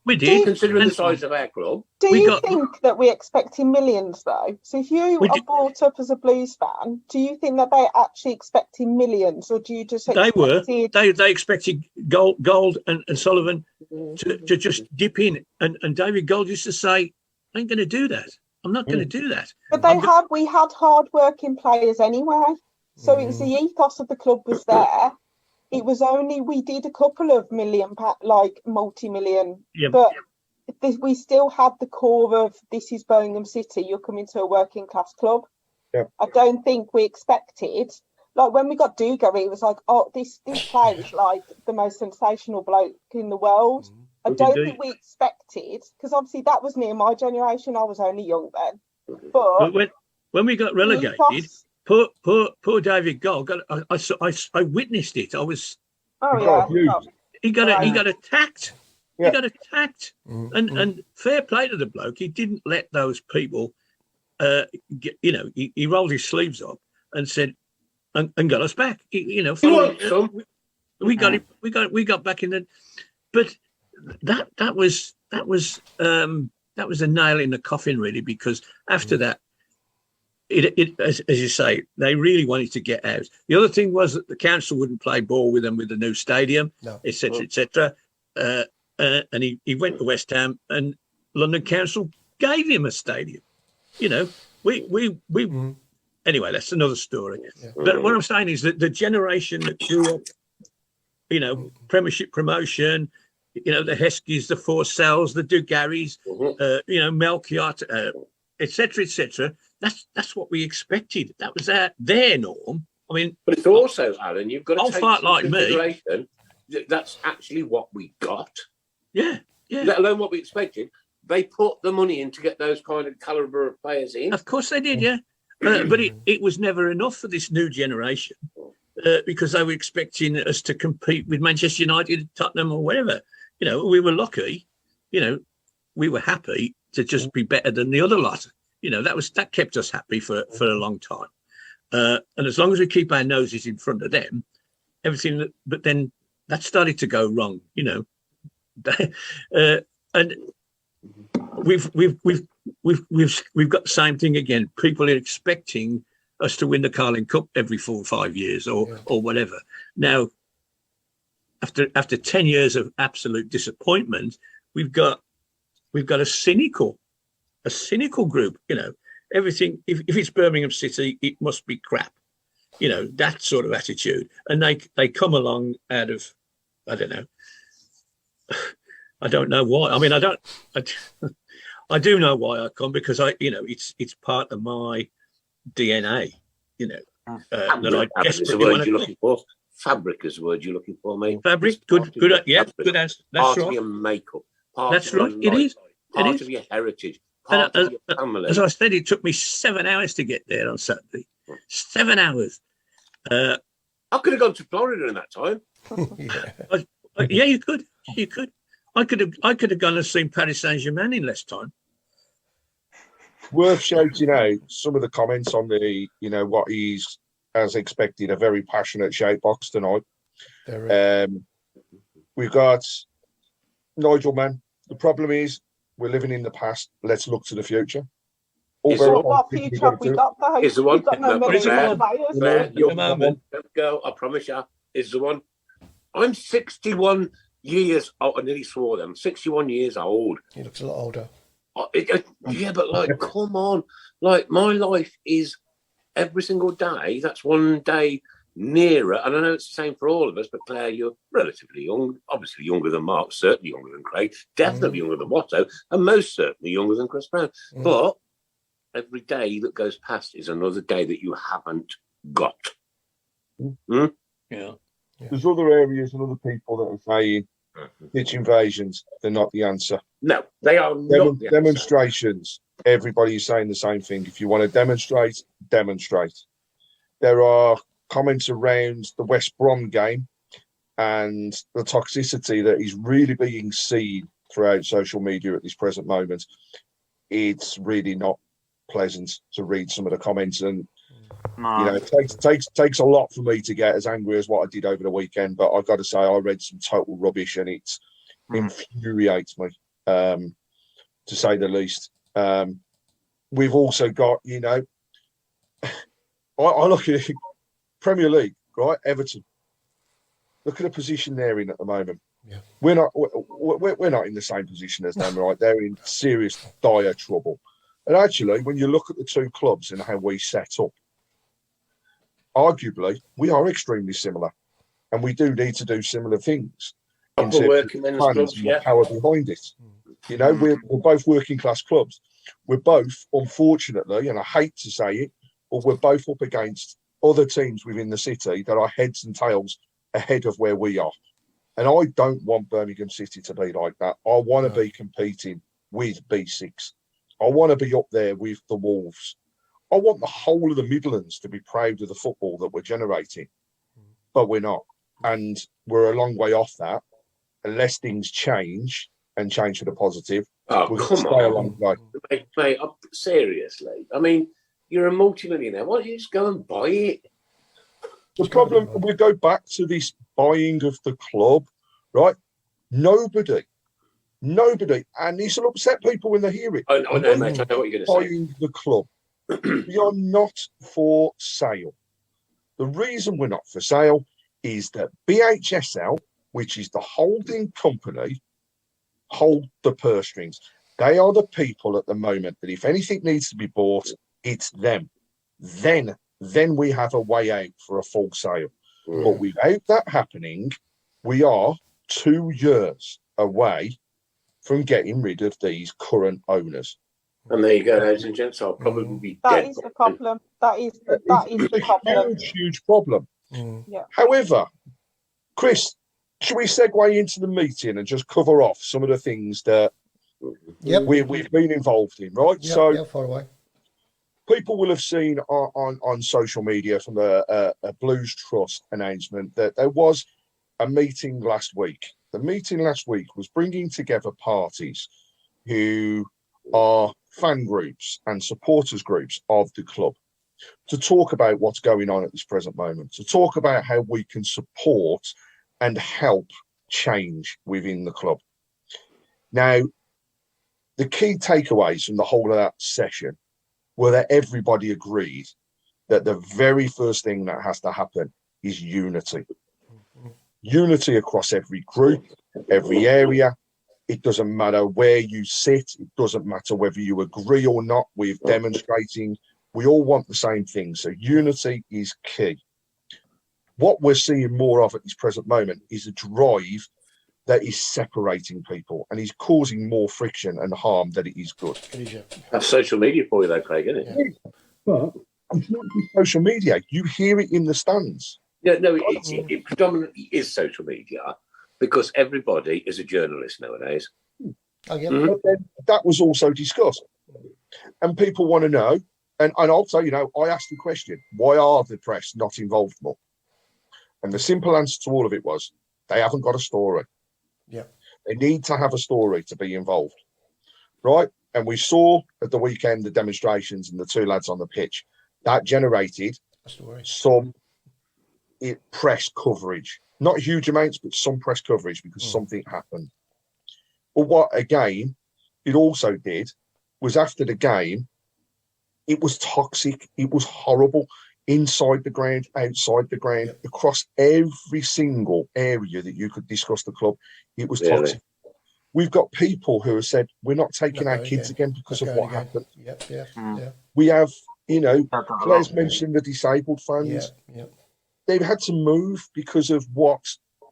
Considering the size of our club. Do you think that we're expecting millions though? So if you are brought up as a Blues fan, do you think that they're actually expecting millions, or do you just expect they expected Gold and Sullivan to just dip in, and David Gold used to say, "I ain't going to do that. I'm not going to do that." But we had hard-working players anyway, so it was the ethos of the club was there. It was only we did a couple of multi-million, but we still had the core of this is Birmingham City. You're coming to a working class club. Yeah. I don't think we expected, like when we got Dugarry, it was like, oh, this player is like the most sensational bloke in the world. I don't think we expected, because obviously that was me and my generation. I was only young then. But when we got relegated. Poor David Gold. I witnessed it. I was. Oh yeah. He got attacked. Yeah. He got attacked. And fair play to the bloke. He didn't let those people. He rolled his sleeves up and said, and got us back. We got it. We got back in the. But that was a nail in the coffin, really, because after that. As you say, they really wanted to get out. The other thing was that the council wouldn't play ball with them with the new stadium, etc., etc. And he went to West Ham, and London Council gave him a stadium. Anyway, that's another story. Yeah. But what I'm saying is that the generation that grew up, Premiership promotion, the Heskies, the Forcells, the Dugarrys, Melchiot, etc., etc. That's what we expected. That was their norm. I mean, but it's also, Alan, you've got to take fight like me. That's actually what we got. Yeah. Let alone what we expected. They put the money in to get those kind of calibre of players in. Of course they did, yeah. But it was never enough for this new generation because they were expecting us to compete with Manchester United, Tottenham, or whatever. We were lucky. We were happy to just be better than the other lot. That kept us happy for a long time. And as long as we keep our noses in front of them, everything. But then that started to go wrong. And we've got the same thing again. People are expecting us to win the Carling Cup every 4 or 5 years or whatever. Now, after 10 years of absolute disappointment, we've got a cynical group. Everything. If it's Birmingham City, it must be crap. That sort of attitude, and they come along out of I don't know. I don't know why. I mean, I do know why I come because it's part of my DNA. That I guess is the word you're looking for. Fabric is the word you're looking for, mate. Fabric, good. Yeah, good answer. That's part right. Of your makeup. That's right. It is. Part of your heritage. Part of your family. As I said, it took me 7 hours to get there on Saturday. 7 hours. I could have gone to Florida in that time. Yeah, you could. You could. I could have gone and seen Paris Saint-Germain in less time. Worth shouting out some of the comments on the, what he's as expected, a very passionate shape box tonight. We've got Nigel Mann. The problem is we're living in the past. Let's look to the future. What future have we got though? Is the one? We've got no players. Don't go. I promise you. Is the one. I'm 61 years old. I nearly swore them. 61 years old. He looks a lot older. Yeah, but come on. My life is every single day. That's one day nearer. And I know it's the same for all of us, but Claire, you're relatively young. Obviously younger than Mark, certainly younger than Craig, definitely younger than Watto, and most certainly younger than Chris Brown. But every day that goes past is another day that you haven't got. Yeah. There's other areas and other people that are saying pitch invasions, they're not the answer. No, they are not the demonstrations. Everybody's saying the same thing. If you want to demonstrate, demonstrate. There are comments around the West Brom game and the toxicity that is really being seen throughout social media at this present moment. it's really not pleasant to read some of the comments, and No. you know, it takes a lot for me to get as angry as what I did over the weekend. But I've got to say, I read some total rubbish, and it infuriates me, to say the least. We've also got, you know, I look at it, Premier League, right? Everton. Look at the position they're in at the moment. Yeah. We're not in the same position as them, right? They're in serious, dire trouble. And actually, when you look at the two clubs and how we set up, arguably, we are extremely similar, and we do need to do similar things. Proper working men's clubs, yeah. Power behind it. You know, we're both working class clubs. We're both, unfortunately, and I hate to say it, but we're both up against other teams within the city that are heads and tails ahead of where we are. And I don't want Birmingham City to be like that. I want to be competing with B6. I want to be up there with the Wolves. I want the whole of the Midlands to be proud of the football that we're generating, but we're not. And we're a long way off that, unless things change and change for the positive. Oh, we'll come stay on. a long way. Mate, seriously. I mean, you're a multi-millionaire. Why don't you just go and buy it? The problem, we go back to this buying of the club, right? Nobody, and this will upset people when they hear it. I know, mate. I know what you're going to say. Buying the club. We are not for sale. The reason we're not for sale is that BHSL, which is the holding company, hold the purse strings. They are the people at the moment that if anything needs to be bought, it's them. Then we have a way out for a full sale. But without that happening, we are 2 years away from getting rid of these current owners. And there you go, ladies and gents. I'll probably be That dead. is the problem. That is the problem. Huge problem. Yeah. However, Chris, should we segue into the meeting and just cover off some of the things that we've been involved in, right? Far away. People will have seen on social media from a Blues Trust announcement that there was a meeting last week. The meeting last week was bringing together parties who are fan groups and supporters groups of the club to talk about what's going on at this present moment, to talk about how we can support and help change within the club. Now, the key takeaways from the whole of that session were that everybody agreed that the very first thing that has to happen is unity. Unity across every group, every area. It doesn't matter where you sit. It doesn't matter whether you agree or not with demonstrating. We all want the same thing. So unity is key. What we're seeing more of at this present moment is a drive that is separating people and is causing more friction and harm than it is good. That's social media for you, though, Craig, isn't it? Yeah. But it's not just social media. You hear it in the stands. Yeah, no, it predominantly is social media because everybody is a journalist nowadays. But then that was also discussed. And people want to know, and I'll say, you know, I asked the question, why are the press not involved more? And the simple answer to all of it was, they haven't got a story. Yeah. They need to have a story to be involved. Right? And we saw at the weekend the demonstrations and the two lads on the pitch. That generated some press coverage. Not huge amounts, but some press coverage because something happened. But what, again, it also did was after the game, it was toxic. It was horrible. Inside the ground, outside the ground, across every single area that you could discuss the club, it was toxic. We've got people who have said, we're not taking our kids again because of what happened. We have, you know, Claire's mentioned the disabled fans. They've had to move because of what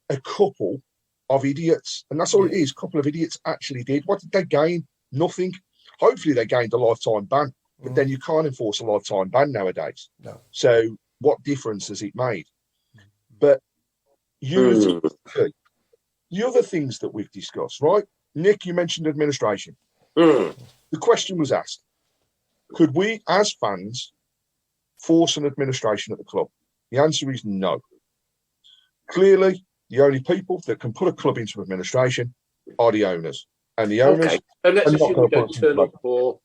a couple of idiots, and that's all it is, a couple of idiots actually did. What did they gain? Nothing. Hopefully they gained a lifetime ban. But then you can't enforce a lifetime ban nowadays. No. So what difference has it made? But unity is key. The other things that we've discussed, right? Nick, you mentioned administration. The question was asked, could we, as fans, force an administration at the club? The answer is no. Clearly, the only people that can put a club into administration are the owners. And the owners so let's assume we don't turn up for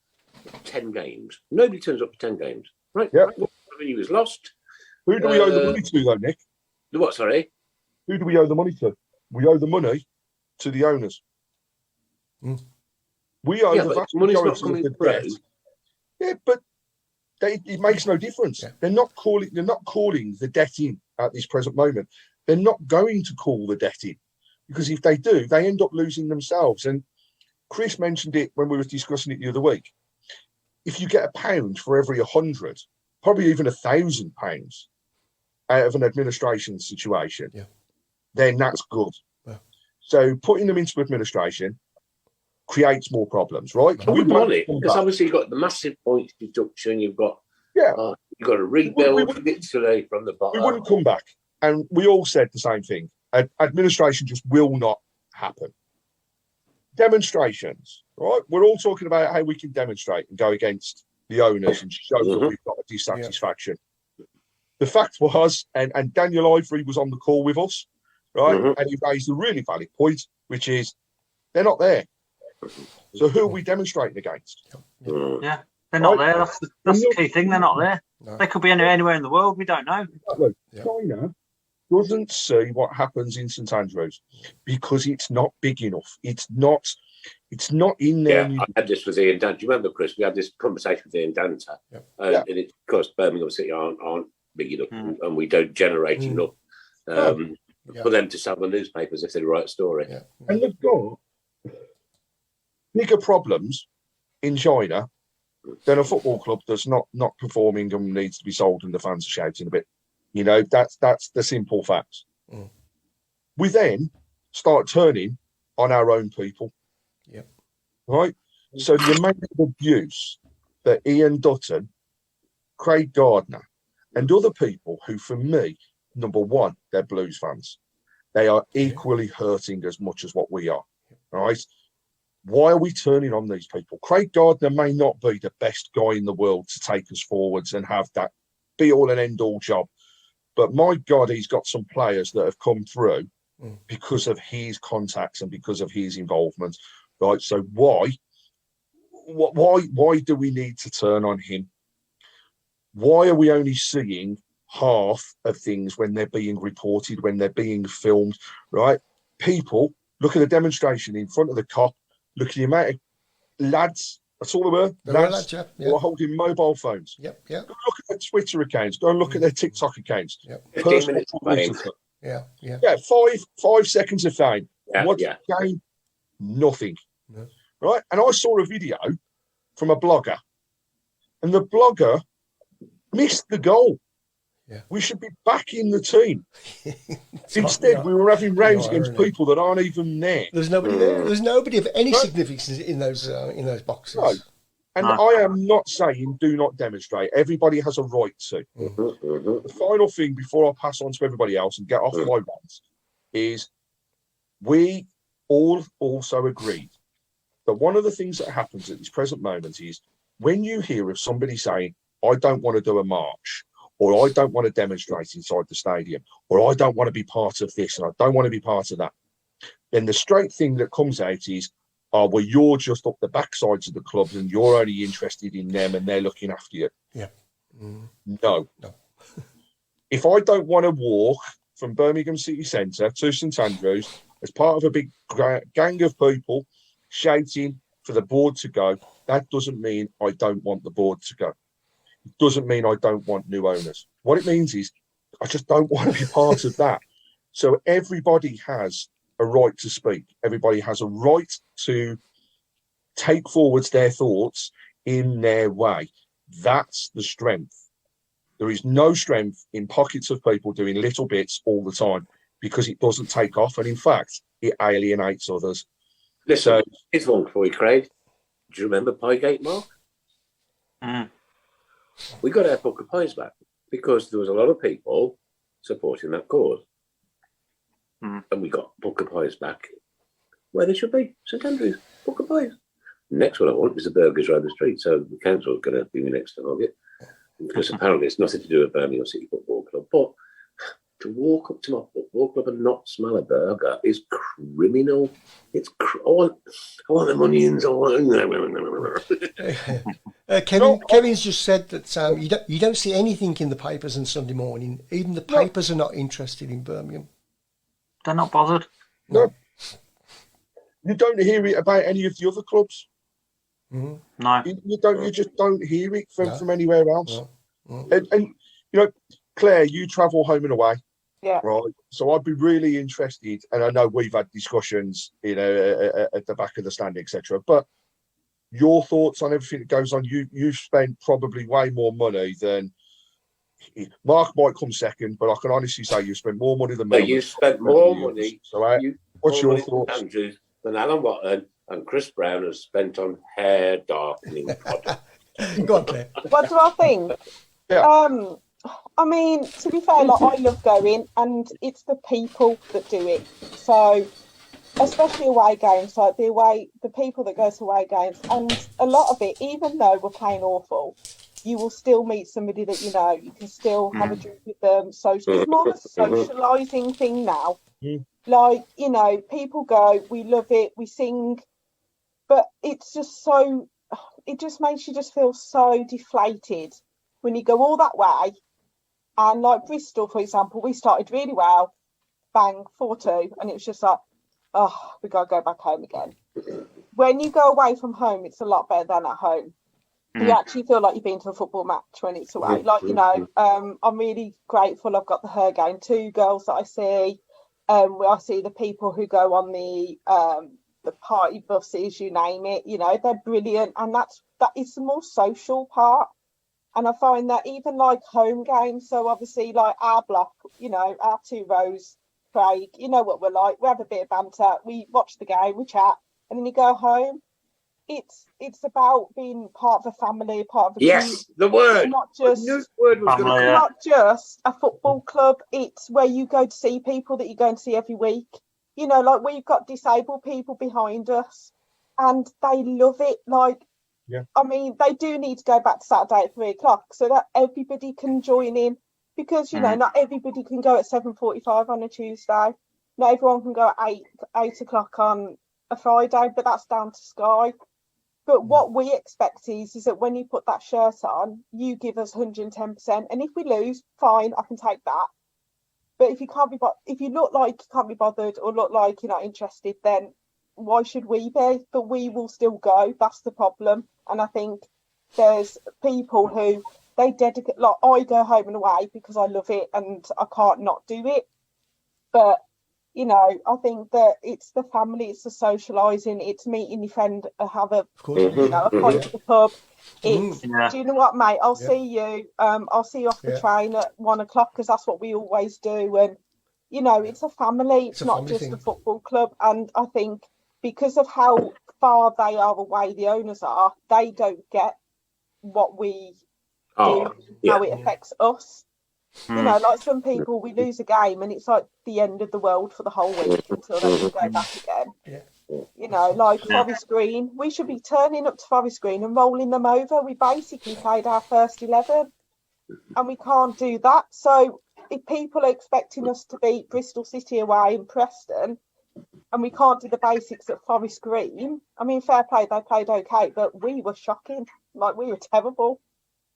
10 games. Nobody turns up for 10 games, right? Yeah. Revenue is lost. Who do we owe the money to, though, Nick? The what, sorry? Who do we owe the money to? We owe the money to the owners. We owe the vast money's not majority coming of the debt. through. Yeah, but it makes no difference. Yeah. They're not calling the debt in at this present moment. They're not going to call the debt in, because if they do, they end up losing themselves. And Chris mentioned it when we were discussing it the other week. If you get £1 for every 100, probably even £1,000 out of an administration situation, then that's good. Yeah. So putting them into administration creates more problems, right? I wouldn't want it, because obviously you've got the massive points deduction, you've got you've got to rebuild literally from the bottom. We wouldn't come back, and we all said the same thing. Administration just will not happen. Demonstrations, right? We're all talking about how we can demonstrate and go against the owners and show that we've got a dissatisfaction. The fact was, and Daniel Ivory was on the call with us, right? And he raised a really valid point, which is they're not there. So who are we demonstrating against? Yeah, they're not there. That's the key thing. They're not there. No. They could be anywhere in the world. We don't know. Exactly. Yeah. China doesn't see what happens in St Andrews because it's not big enough. It's not in there. Yeah, I had this with Ian Dan. Do you remember, Chris? We had this conversation with Ian Danta, and it's because Birmingham City aren't big enough, and we don't generate enough for them to sell the newspapers if they write a story. Yeah. And they've got bigger problems in China than a football club that's not performing and needs to be sold and the fans are shouting a bit. You know, that's the simple facts. We then start turning on our own people. Yep. Right? So the amount of abuse that Ian Dutton, Craig Gardner, and other people who, for me, number one, they're Blues fans. They are equally hurting as much as what we are. Right? Why are we turning on these people? Craig Gardner may not be the best guy in the world to take us forwards and have that be-all and end-all job. But my God, he's got some players that have come through because of his contacts and because of his involvement. Right? So why do we need to turn on him? Why are we only seeing half of things when they're being reported, when they're being filmed? Right? People, look at the demonstration in front of the cop. Look at the amount of lads, that's all there were, lads who are holding mobile phones. Yep. Go and look at their Twitter accounts. Go and look at their TikTok accounts. Yep. 15 minutes of fame. Yeah, 5 seconds of fame. What's the game? Nothing. No. Right? And I saw a video from a blogger, and the blogger missed the goal. Yeah. We should be back in the team. Instead, we were having rounds against people that aren't even there. There's nobody there. There's nobody of any significance in those boxes. No. And I am not saying do not demonstrate. Everybody has a right to. The final thing before I pass on to everybody else and get off my rants is we all also agreed that one of the things that happens at this present moment is when you hear of somebody saying, I don't want to do a march, or I don't want to demonstrate inside the stadium, or I don't want to be part of this and I don't want to be part of that, then the straight thing that comes out is, well, you're just up the backsides of the clubs and you're only interested in them and they're looking after you. Yeah. No. If I don't want to walk from Birmingham City Centre to St Andrews as part of a big gang of people shouting for the board to go, that doesn't mean I don't want the board to go. It doesn't mean I don't want new owners. What it means is I just don't want to be part of that. So everybody has a right to speak. Everybody has a right to take forwards their thoughts in their way. That's the strength. There is no strength in pockets of people doing little bits all the time because it doesn't take off. And in fact, it alienates others. Listen, it's one for you, Craig. Do you remember Piegate, Mark? We got our book of pies back because there was a lot of people supporting that cause. And we got book of pies back where they should be, St Andrews, book of pies. Next one I want is the burgers around the street. So the council is going to be my next target because apparently it's nothing to do with Birmingham City Football Club. But to walk up to my football club and not smell a burger is criminal. It's I want the onions. Kevin's just said that you don't see anything in the papers on Sunday morning. Even the papers are not interested in Birmingham. They're not bothered. No. You don't hear it about any of the other clubs. Mm-hmm. No. You don't. You just don't hear it from anywhere else. No. And you know, Claire, you travel home and away. Yeah. Right. So I'd be really interested, and I know we've had discussions, you know, at the back of the stand, etc. But your thoughts on everything that goes on. You've spent probably way more money than Mark might come second, but I can honestly say you spent more money than me. No, you spent more money. So what's your thoughts? Andrew, than Alan Watton and Chris Brown has spent on hair darkening products. Go on, Claire. What do I think? Yeah. I mean, to be fair, like, I love going, and it's the people that do it. So, especially away games, like the people that go to away games, and a lot of it, even though we're playing awful, you will still meet somebody that you know. You can still have a drink with them. So it's more of a socialising thing now. Like, you know, people go, we love it, we sing, but it's just so, it just makes you just feel so deflated when you go all that way. And like Bristol, for example, we started really well, bang, 4-2, and it was just like, oh, we got to go back home again. When you go away from home, it's a lot better than at home. You actually feel like you've been to a football match when it's away. Like, you know, I'm really grateful I've got the Her Game 2 girls that I see. I see the people who go on the party buses, you name it, you know, they're brilliant. And that is the more social part. And I find that even like home games, so obviously like our block, you know, our 2 rows, Craig, you know what we're like. We have a bit of banter, we watch the game, we chat, and then you go home. It's about being part of a family, part of a community. The word. Not just not just a football club. It's where you go to see people that you're going to see every week. You know, like we've got disabled people behind us, and they love it. Like, I mean, they do need to go back to Saturday at 3:00 so that everybody can join in, because you know not everybody can go at 7:45 on a Tuesday. Not everyone can go at 8:00 on a Friday, but that's down to Sky. But what we expect is that when you put that shirt on, you give us 110%. And if we lose, fine, I can take that. But if you can't be, if you look like you can't be bothered or look like you're not interested, then why should we be? But we will still go. That's the problem. And I think there's people who they dedicate. Like I go home and away because I love it and I can't not do it. But you know, I think that it's the family, it's the socialising, it's meeting your friend, have a you know, a pint at the pub. It's do you know what, mate? I'll see you. I'll see you off the train at 1:00 because that's what we always do. And you know, it's a family. It's not just a football club. And I think because of how far they are away, the owners are, they don't get what we do, how it affects us. You know, like some people, we lose a game and it's like the end of the world for the whole week until they can go back again. You know, like Forest Green, we should be turning up to Forest Green and rolling them over. We basically played our first 11 and we can't do that. So if people are expecting us to beat Bristol City away in Preston and we can't do the basics at Forest Green, I mean, fair play, they played okay, but we were shocking. Like, we were terrible.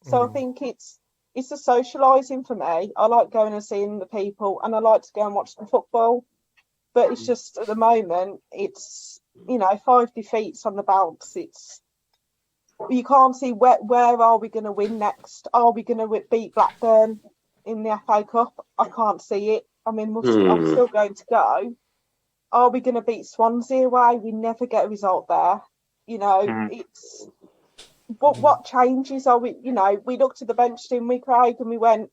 So I think it's the socialising for me. I like going and seeing the people and I like to go and watch the football. But it's just at the moment, it's, you know, 5 defeats on the bounce. It's, you can't see where are we going to win next? Are we going to beat Blackburn in the FA Cup? I can't see it. I mean, I'm still going to go. Are we going to beat Swansea away? We never get a result there. You know, it's... What changes are we? You know, we looked at the bench, didn't we, Craig, and we went,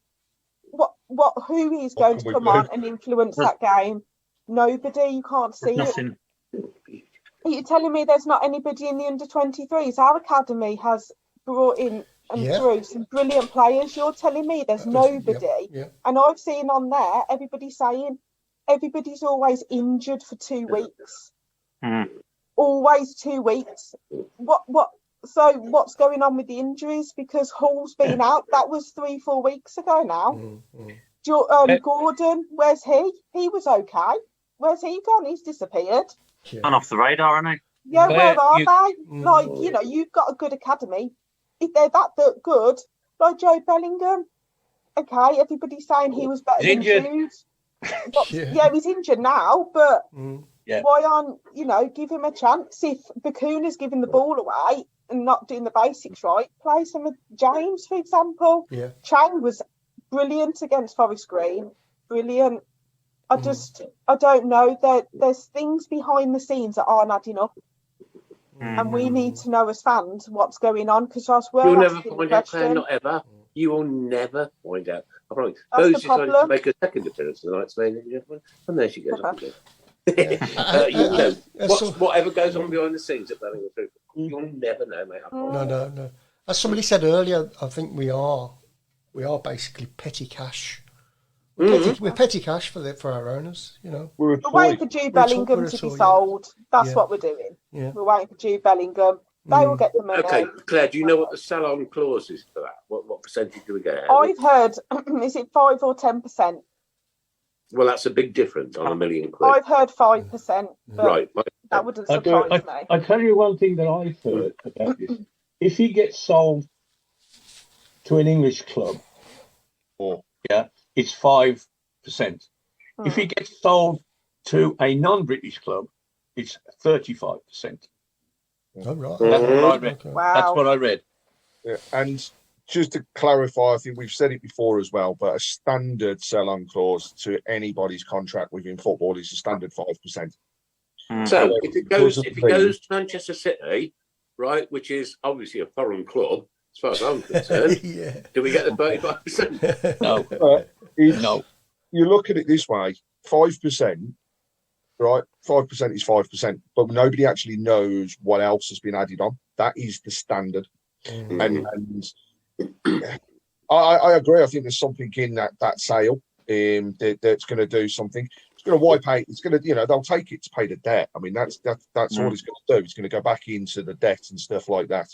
who is going to come on and influence that game? Nobody. You can't see it. Are you telling me there's not anybody in the under-23s? Our academy has brought in and through some brilliant players. You're telling me there's nobody, and I've seen on there everybody saying everybody's always injured for 2 weeks. Always 2 weeks. So what's going on with the injuries? Because Hall's been out. That was 3-4 weeks ago now. Gordon, where's he? He was okay. Where's he gone? He's disappeared. Gone off the radar, hasn't he? Yeah, where are they? Like, you know, you've got a good academy. if they're that good, like Joe Bellingham, okay, everybody's saying he was better than Jude. Yeah, he's injured now, but why aren't, give him a chance? If Bakuna's giving the ball away and not doing the basics right, play some of James, for example. Yeah. Chang was brilliant against Forest Green. Brilliant. I don't know. There's things behind the scenes that aren't adding up. And we need to know as fans what's going on, because you'll never find out, Claire, not ever. You will never find out. I promise. Those decided to make a second appearance tonight, ladies and gentlemen, and there she goes on again. Whatever goes on behind the scenes at Birmingham Football, you'll never know, mate. No. As somebody said earlier, I think we are basically petty cash. We're petty cash for our owners, We're waiting for Jude Bellingham to be sold. That's what we're doing. Yeah. We're waiting for Jude Bellingham. They will get the money. Okay, Claire, do you know what the sell-on clause is for that? What percentage do we get? I've heard, is it 5 or 10%? Well, that's a big difference on £1 million. I've heard 5%. Right. That wouldn't surprise me. I tell you one thing that I've heard about this. If he gets sold to an English club, it's 5%. If he gets sold to a non-British club, it's 35%. Oh, right. That's what I read. Wow. That's what I read. Yeah, and just to clarify, I think we've said it before as well, but a standard sell-on clause to anybody's contract within football is a standard 5%. So if it goes to Manchester City, right, which is obviously a foreign club, as far as I'm concerned, do we get the 35%? No. No. You look at it this way, 5%, right? 5% is 5%, but nobody actually knows what else has been added on. That is the standard. And I agree. I think there's something in that sale that's going to do something. It's going to wipe out. It's going to, they'll take it to pay the debt. I mean, that's all it's going to do. It's going to go back into the debt and stuff like that.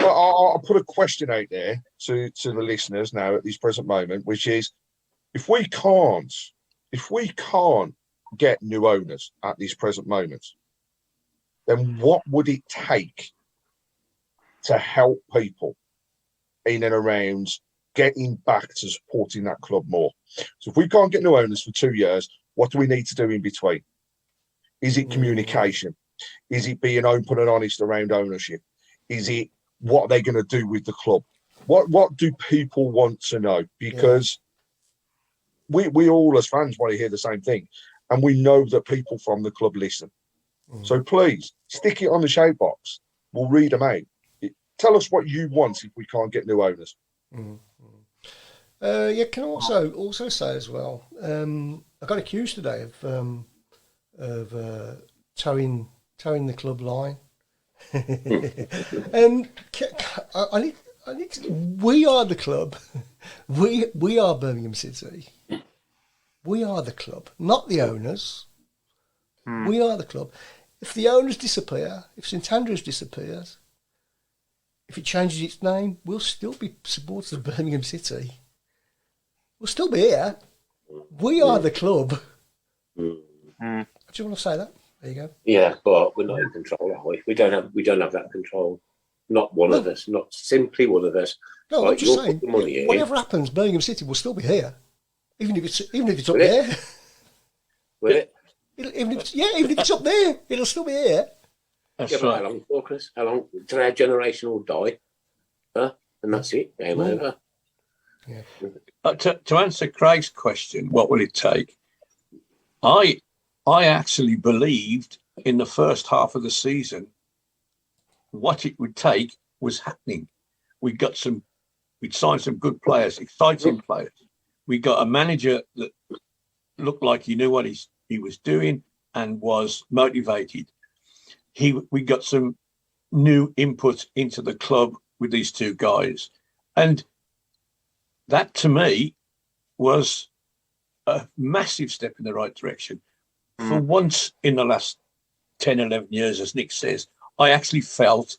I'll put a question out there to the listeners now at this present moment, which is, if we can't get new owners at this present moment, then what would it take to help people in and around getting back to supporting that club more? So if we can't get new owners for 2 years, what do we need to do in between? Is it communication? Is it being open and honest around ownership? Is it what are they going to do with the club? What do people want to know? Because we all as fans want to hear the same thing, and we know that people from the club listen. So please stick it on the shout box. We'll read them out. Tell us what you want if we can't get new owners. Can I also say as well, I got accused today of towing the club line. And we are the club. We are Birmingham City. We are the club, not the owners. We are the club. If the owners disappear, if St Andrews disappears, if it changes its name, we'll still be supporters of Birmingham City. We'll still be here. We are the club. Do you want to say that? There you go. Yeah, but we're not in control, are we? We don't have that control. Not one of us. Not simply one of us. No, like, I'm just saying. Whatever happens, Birmingham City will still be here, even if it's up there. Will it? Even if it's up there, it'll still be here. That's right. How long for, Chris? How long till our generation will die? And that's it. Game over. Yeah. To answer Craig's question, what will it take? I actually believed in the first half of the season what it would take was happening. We'd signed some good players, exciting players. We got a manager that looked like he knew what he was doing and was motivated. We got some new input into the club with these two guys. And that, to me, was a massive step in the right direction. For once in the last 10, 11 years, as Nick says, I actually felt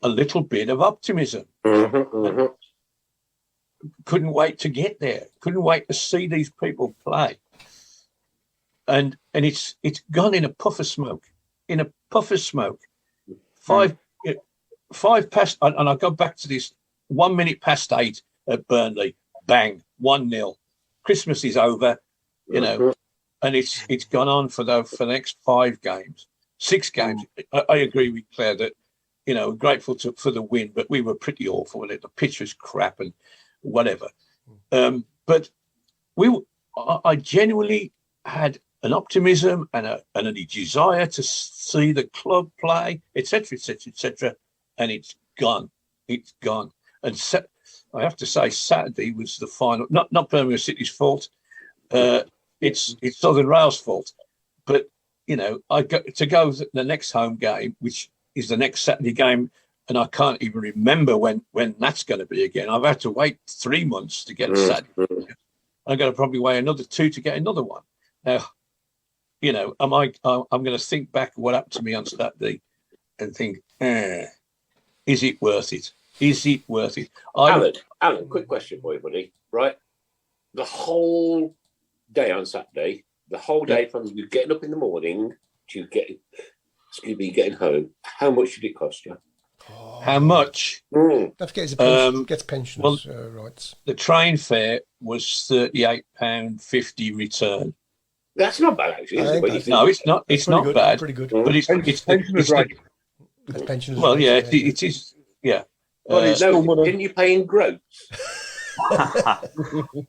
a little bit of optimism. Couldn't wait to get there. Couldn't wait to see these people play. And it's gone in a puff of smoke. In a puff of smoke. 5 past, and I go back to this 1 minute past 8 at Burnley, bang, 1-0. Christmas is over, you know, and it's gone on for the next 5 games, 6 games. I agree with Claire that, you know, grateful for the win, but we were pretty awful with it. The pitch was crap and whatever. But I genuinely had an optimism and a desire to see the club play, etc., etc., etc., and it's gone. It's gone. And I have to say, Saturday was the final. Not Birmingham City's fault. It's Southern Rail's fault. But you know, I got to go to the next home game, which is the next Saturday game, and I can't even remember when that's going to be again. I've had to wait 3 months to get a Saturday. I've got to probably wait another 2 to get another one. Now, you know, I'm going to think back what happened to me on Saturday and think, is it worth it? Is it worth it? Alan, quick question for you, buddy. Right, the whole day on Saturday, the whole day from you getting up in the morning to getting home, how much did it cost you? How much? Don't forget gets pensions rights. The train fare was £38.50 return. That's not bad, actually. No, it's not. It's not good, bad. Pretty good. But it's pensions. Well, yeah, it is. Yeah. Didn't you pay in gross?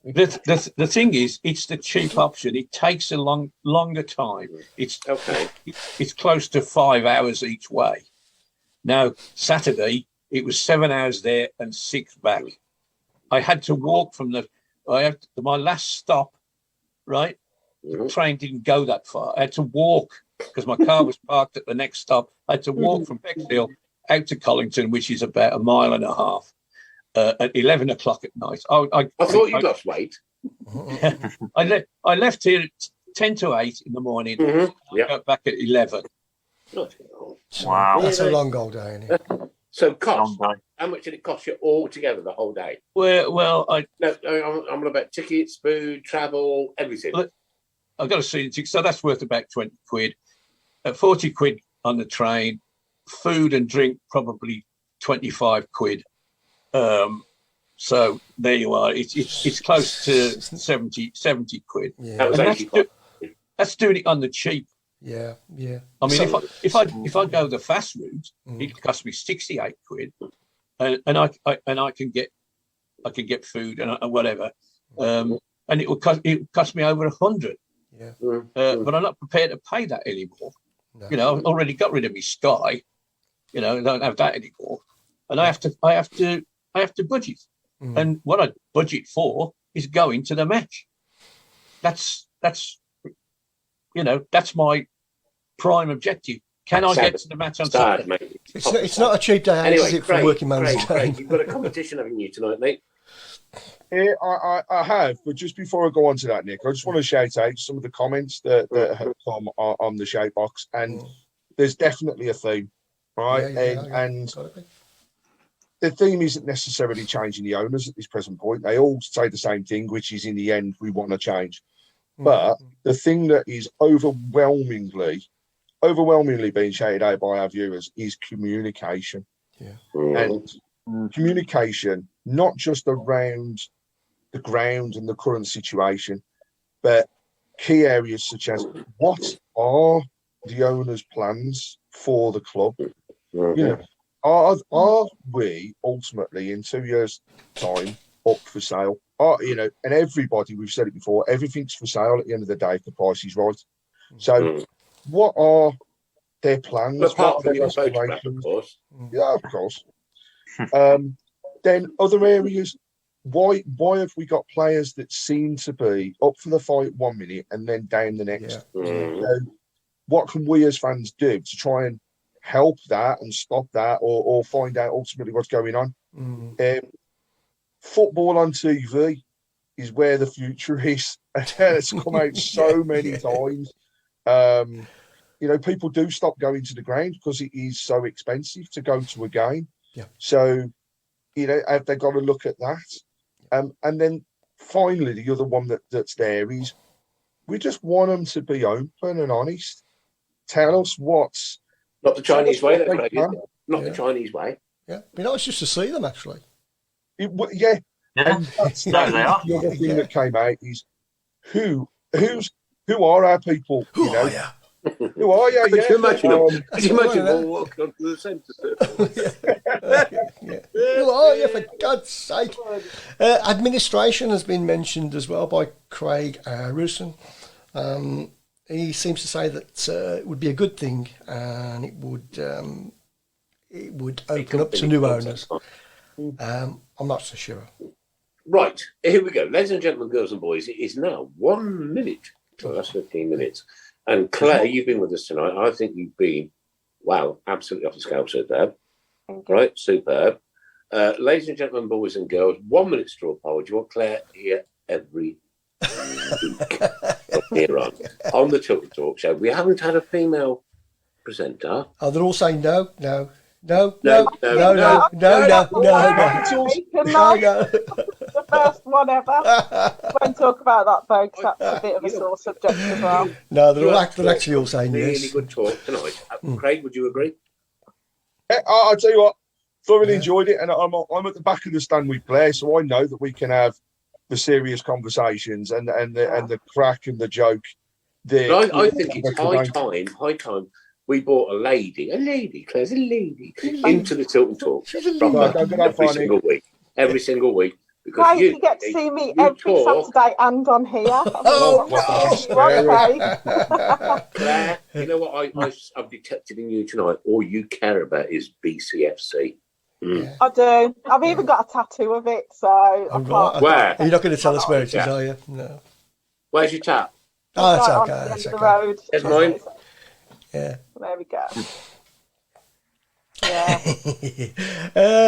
The thing is, it's the cheap option. It takes a longer time. It's close to 5 hours each way. Now, Saturday, it was 7 hours there and 6 back. I had to walk from my last stop, right? The train didn't go that far. I had to walk because my car was parked at the next stop. I had to walk from Bexhill out to Collington, which is about 1.5 miles, at 11 o'clock at night. I thought you lost weight. I left here at 10 to 8 in the morning. I got back at 11. Wow. That's a long old day, isn't it? So how much did it cost you all together the whole day? Well, I'm on about tickets, food, travel, everything. I've got to see the tickets. So that's worth about 20 quid. 40 quid on the train. Food and drink, probably 25 quid. So there you are. It's close to 70 quid. Yeah. That's doing it on the cheap. Yeah. I mean, if I go the fast route, it costs me 68 quid, and I can get food and whatever, and it would cost me over 100. Yeah. But I'm not prepared to pay that anymore. No. You know, I've already got rid of my Sky. You know, I don't have that anymore, and I have to budget. And what I budget for is going to the match. That's my prime objective. Can I get to the match on Saturday? Mate. It's not a cheap day, anyway, is it, for working man's game? You've got a competition, haven't you, tonight, mate? Yeah, I have, but just before I go on to that, Nick, I just want to shout out some of the comments that have come on the shout box, and there's definitely a theme, right? And the theme isn't necessarily changing the owners at this present point. They all say the same thing, which is in the end, we want to change. But the thing that is overwhelmingly being shouted out by our viewers is communication. Yeah. And communication, not just around the ground and the current situation, but key areas such as what are the owners' plans for the club? You know, are we ultimately in 2 years' time up for sale? You know, and everybody, we've said it before, everything's for sale at the end of the day if the price is right. So, what are their plans? Apart from their aspirations? Of course. Yeah, of course. Then other areas. Why have we got players that seem to be up for the fight 1 minute and then down the next? What can we as fans do to try and help that and stop that, or find out ultimately what's going on? Football on TV is where the future is. It's come out so many times. You know, people do stop going to the ground because it is so expensive to go to a game. Yeah. So, you know, have they got to look at that? And then finally, the other one that's there is we just want them to be open and honest. Tell us what's not the Chinese way. Not the Chinese way. Yeah, be nice just to see them actually. Yeah. Yeah, And that's there they are. the other thing that came out is who are our people? Who are you? Who are you? Could you imagine them? Could you imagine Well, them all walking onto the centre circle? Yeah. Who are you, for God's sake? Administration has been mentioned as well by Craig Rusin. He seems to say that it would be a good thing and it would open up to new owners. I'm not so sure. Right, here we go. Ladies and gentlemen, girls and boys, it is now 1 minute to the last 15 minutes. And Claire, you've been with us tonight. I think you've been, wow, absolutely off the scale, superb. Right, superb. Ladies and gentlemen, boys and girls, 1 minute straw poll. Do you want Claire here every week from here on the Tilton Talk Show? We haven't had a female presenter. Oh, they're all saying no. No. The first one ever. Won't talk about that though, because that's a bit of a sore subject as well. No, they're actually all saying really yes. Good talk tonight. Craig, would you agree? Yeah, I'll tell you what, thoroughly enjoyed it, and I'm at the back of the stand with Blair, so I know that we can have the serious conversations and the crack and the joke. I think it's high time we brought a lady, Claire's a lady, into the Tilton Talk every single week. Because Craig, you get to see me every Saturday and on here. Claire, you know what I've detected in you tonight? All you care about is BCFC. Yeah. I do. I've even got a tattoo of it, so I can't. Where? You're not going to tell us where it is, are you? No. Where's your tat? Oh, that's right okay. That's okay. The road. There's mine. Yeah. There we go. Yeah.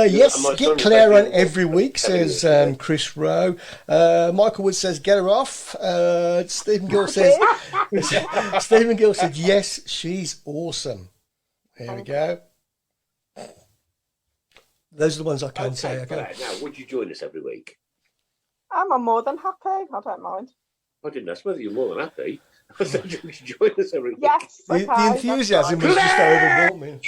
Yes, get Claire on every week, says Chris Rowe. Michael Wood says, get her off. Stephen Gill says, yes, she's awesome. There we go. Those are the ones I can say. Okay. Claire, now, would you join us every week? I'm more than happy. I don't mind. I didn't ask whether you're more than happy. I said you would join us every week. Yes, the enthusiasm was just overwhelming.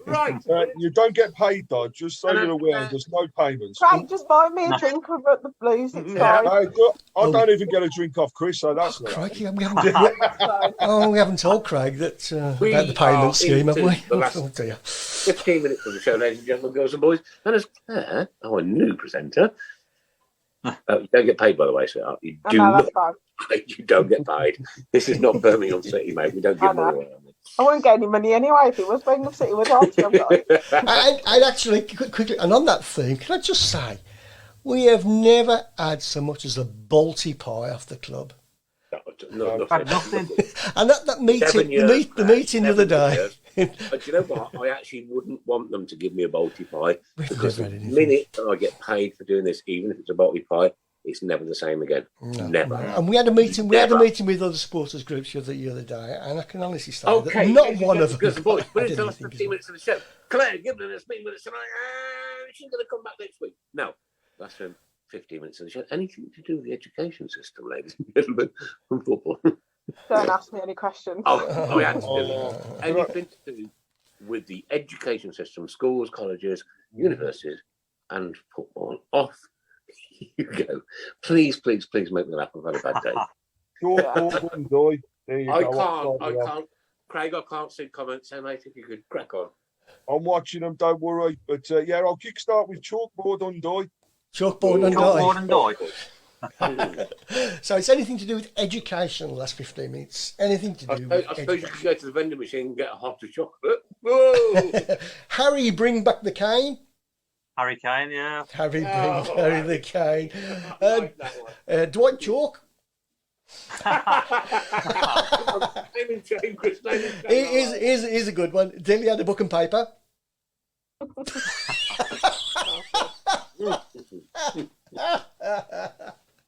Right. You don't get paid, though, just so you're aware. There's no payments. Craig, just buy me a drink over at the Blues. It's fine. I don't even get a drink off Chris, so that's not. Crikey, we haven't told Craig that about the payment scheme, have we? The last 15 minutes of the show, ladies and gentlemen, girls and boys. And as Claire, our new presenter, you don't get paid, by the way, sweetheart. You do not. You don't get paid. This is not Birmingham City, mate. We don't give money away. I won't get any money anyway if it was Birmingham City. Would I? And actually, quickly, and on that theme, can I just say, we have never had so much as a Balti pie off the club. No, nothing. And that meeting, the meeting the other day. Do you know what? I actually wouldn't want them to give me a Balti pie because the minute that I get paid for doing this, even if it's a Balti pie, it's never the same again. No, never. And we had a meeting. We had a meeting with other supporters groups the other day, and I can honestly say that not one of them. Boys, but it's the last 15 minutes of the show. Claire Giblin has been with us tonight. She's going to come back next week. No, that's 15 minutes of the show. Anything to do with the education system, ladies and gentlemen, from football. Don't ask me any questions. Oh, yeah. Anything to do with the education system, schools, colleges, universities, and football. Off you go. Please make me laugh. I've had a bad day. I can't. Craig, I can't see comments. So, mate, if you could crack on. I'm watching them, don't worry. But I'll kickstart with Chalkboard on Die. Chalkboard and Die. So it's anything to do with education the last 15 minutes. Anything to do with I suppose you could go to the vending machine and get a hot chocolate. Whoa! Harry, bring back the cane. Harry Kane, yeah. Harry the cane. Dwight Chalk. Here's a good one. Dilly had a book and paper.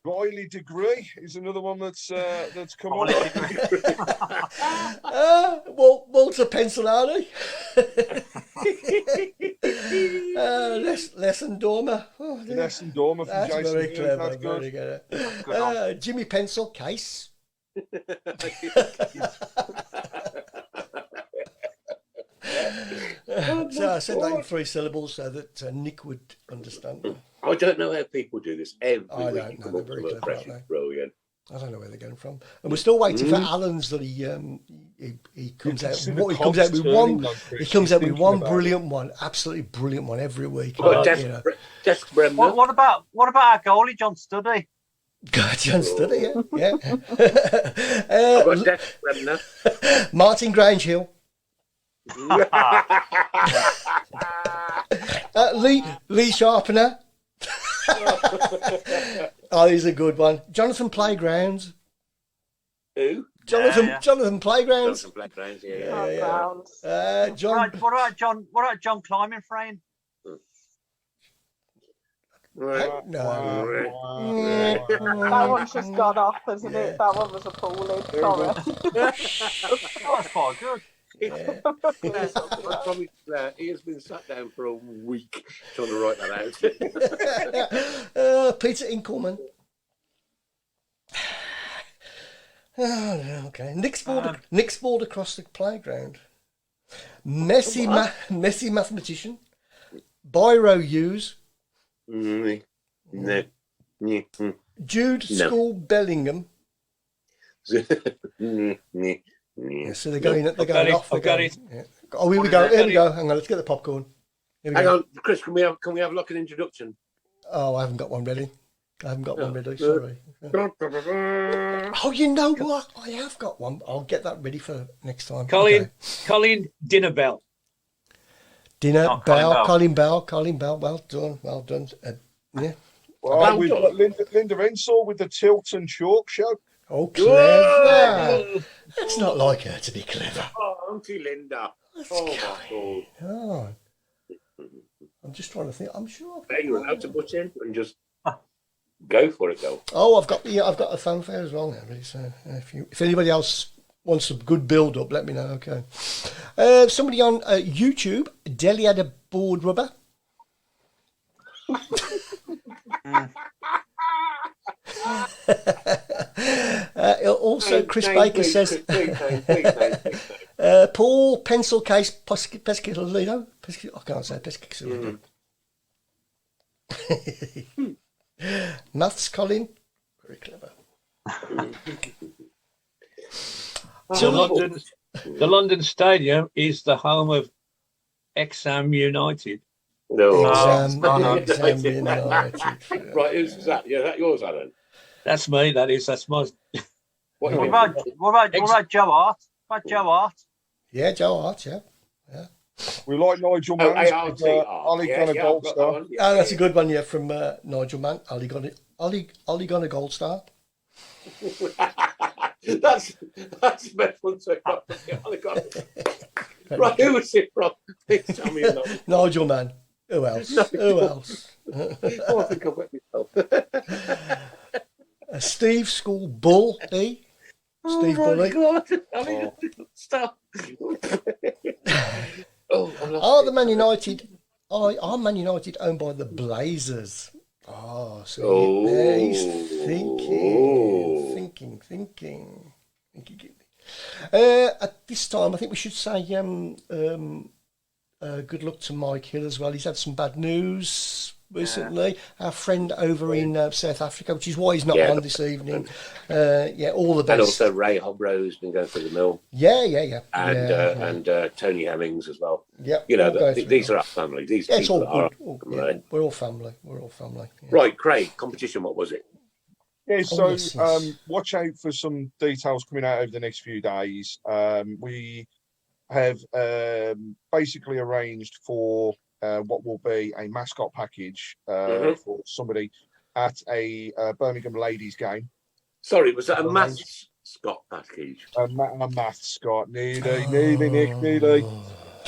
Riley Degree is another one that's come on. Walter Pensilani. Lesson Dormer. Lesson Dormer from That's Jason. very clever. That's good. Very good. Jimmy Pencil Case. So I said that in 3 syllables so that Nick would understand. I don't know how people do this every I week. don't You know, come they're up very with something clever, fresh. aren't It's brilliant. I don't know where they're going from, and we're still waiting for Alan's that he comes out. What he comes out with one, he comes out with one brilliant one, absolutely brilliant one every week. Well, you know. What about our goalie, John Studdy? John Studdy, yeah. I've got Des Bremner. Martin Grangehill. Lee Sharpener. Oh, he's a good one. Jonathan Playgrounds. Who? Jonathan Playgrounds. Jonathan Playgrounds, John. What about John Climbing Frame? Right. No. That one's just gone off, hasn't it? That one was appalling. Sorry. That was quite good. Probably, he has been sat down for a week trying to write that out. Peter Inkelman. Oh, okay. Nick's board across the playground. Messy mathematician. Biro Hughes. No. Jude School Bellingham. Yeah, so they're going off. I've got it. Yeah. Oh, here we go. Here we go. Hang on, let's get the popcorn. Hang on, Chris. Can we have like an introduction? Oh, I haven't got one ready. Sorry. Oh, you know what? I have got one. I'll get that ready for next time. Colin Dinner Bell. Colin Bell. Well done. Yeah. Well, we've got Linda Ensor with the Tilton Chalk Show. Oh, clever. It's not like her to be clever. Oh, Auntie Linda. My God. Oh. I'm just trying to think. I'm sure. You're allowed to butt in and just go for it, though. Oh, I've got a fanfare as well now. So if anybody else wants a good build up, let me know. Okay. Somebody on YouTube, Deli had a board rubber. Also, Chris Baker says Paul pencil case Pescatolino. I can't say Pescatolino. Maths Colin, very clever. The London Stadium is the home of Exam United. No. Exam United. Right, who's that? Yeah, that yours, Alan? That's me. That's my. What about Joe Hart? Yeah, Joe Hart. Yeah. We like Nigel Mann. Ollie got a gold star. Oh, that's a good one. Yeah, from Nigel Mann. Ollie got a gold star. That's the best one so far. Ollie got it. Right, who was it from? Please tell me. Nigel Mann. Who else? Who else? I think I've wet myself. Steve School Bull, eh? Steve Bully. God. Stop. The Man United? Are Man United owned by the Blazers? Oh, so he's thinking. At this time, I think we should say good luck to Mike Hill as well. He's had some bad news recently. Our friend over in South Africa, which is why he's not on this evening. All the best. And also Ray Hobro's been going through the mill. Yeah. And Tony Hemmings as well. Yeah. You know, these are our family. These it's all are good. We're all family. Yeah. Right, Craig, competition, what was it? Yeah, so watch out for some details coming out over the next few days. We have basically arranged for what will be a mascot package for somebody at a Birmingham ladies game. Sorry, was that a mascot package? A mascot, nearly, Nick, nearly.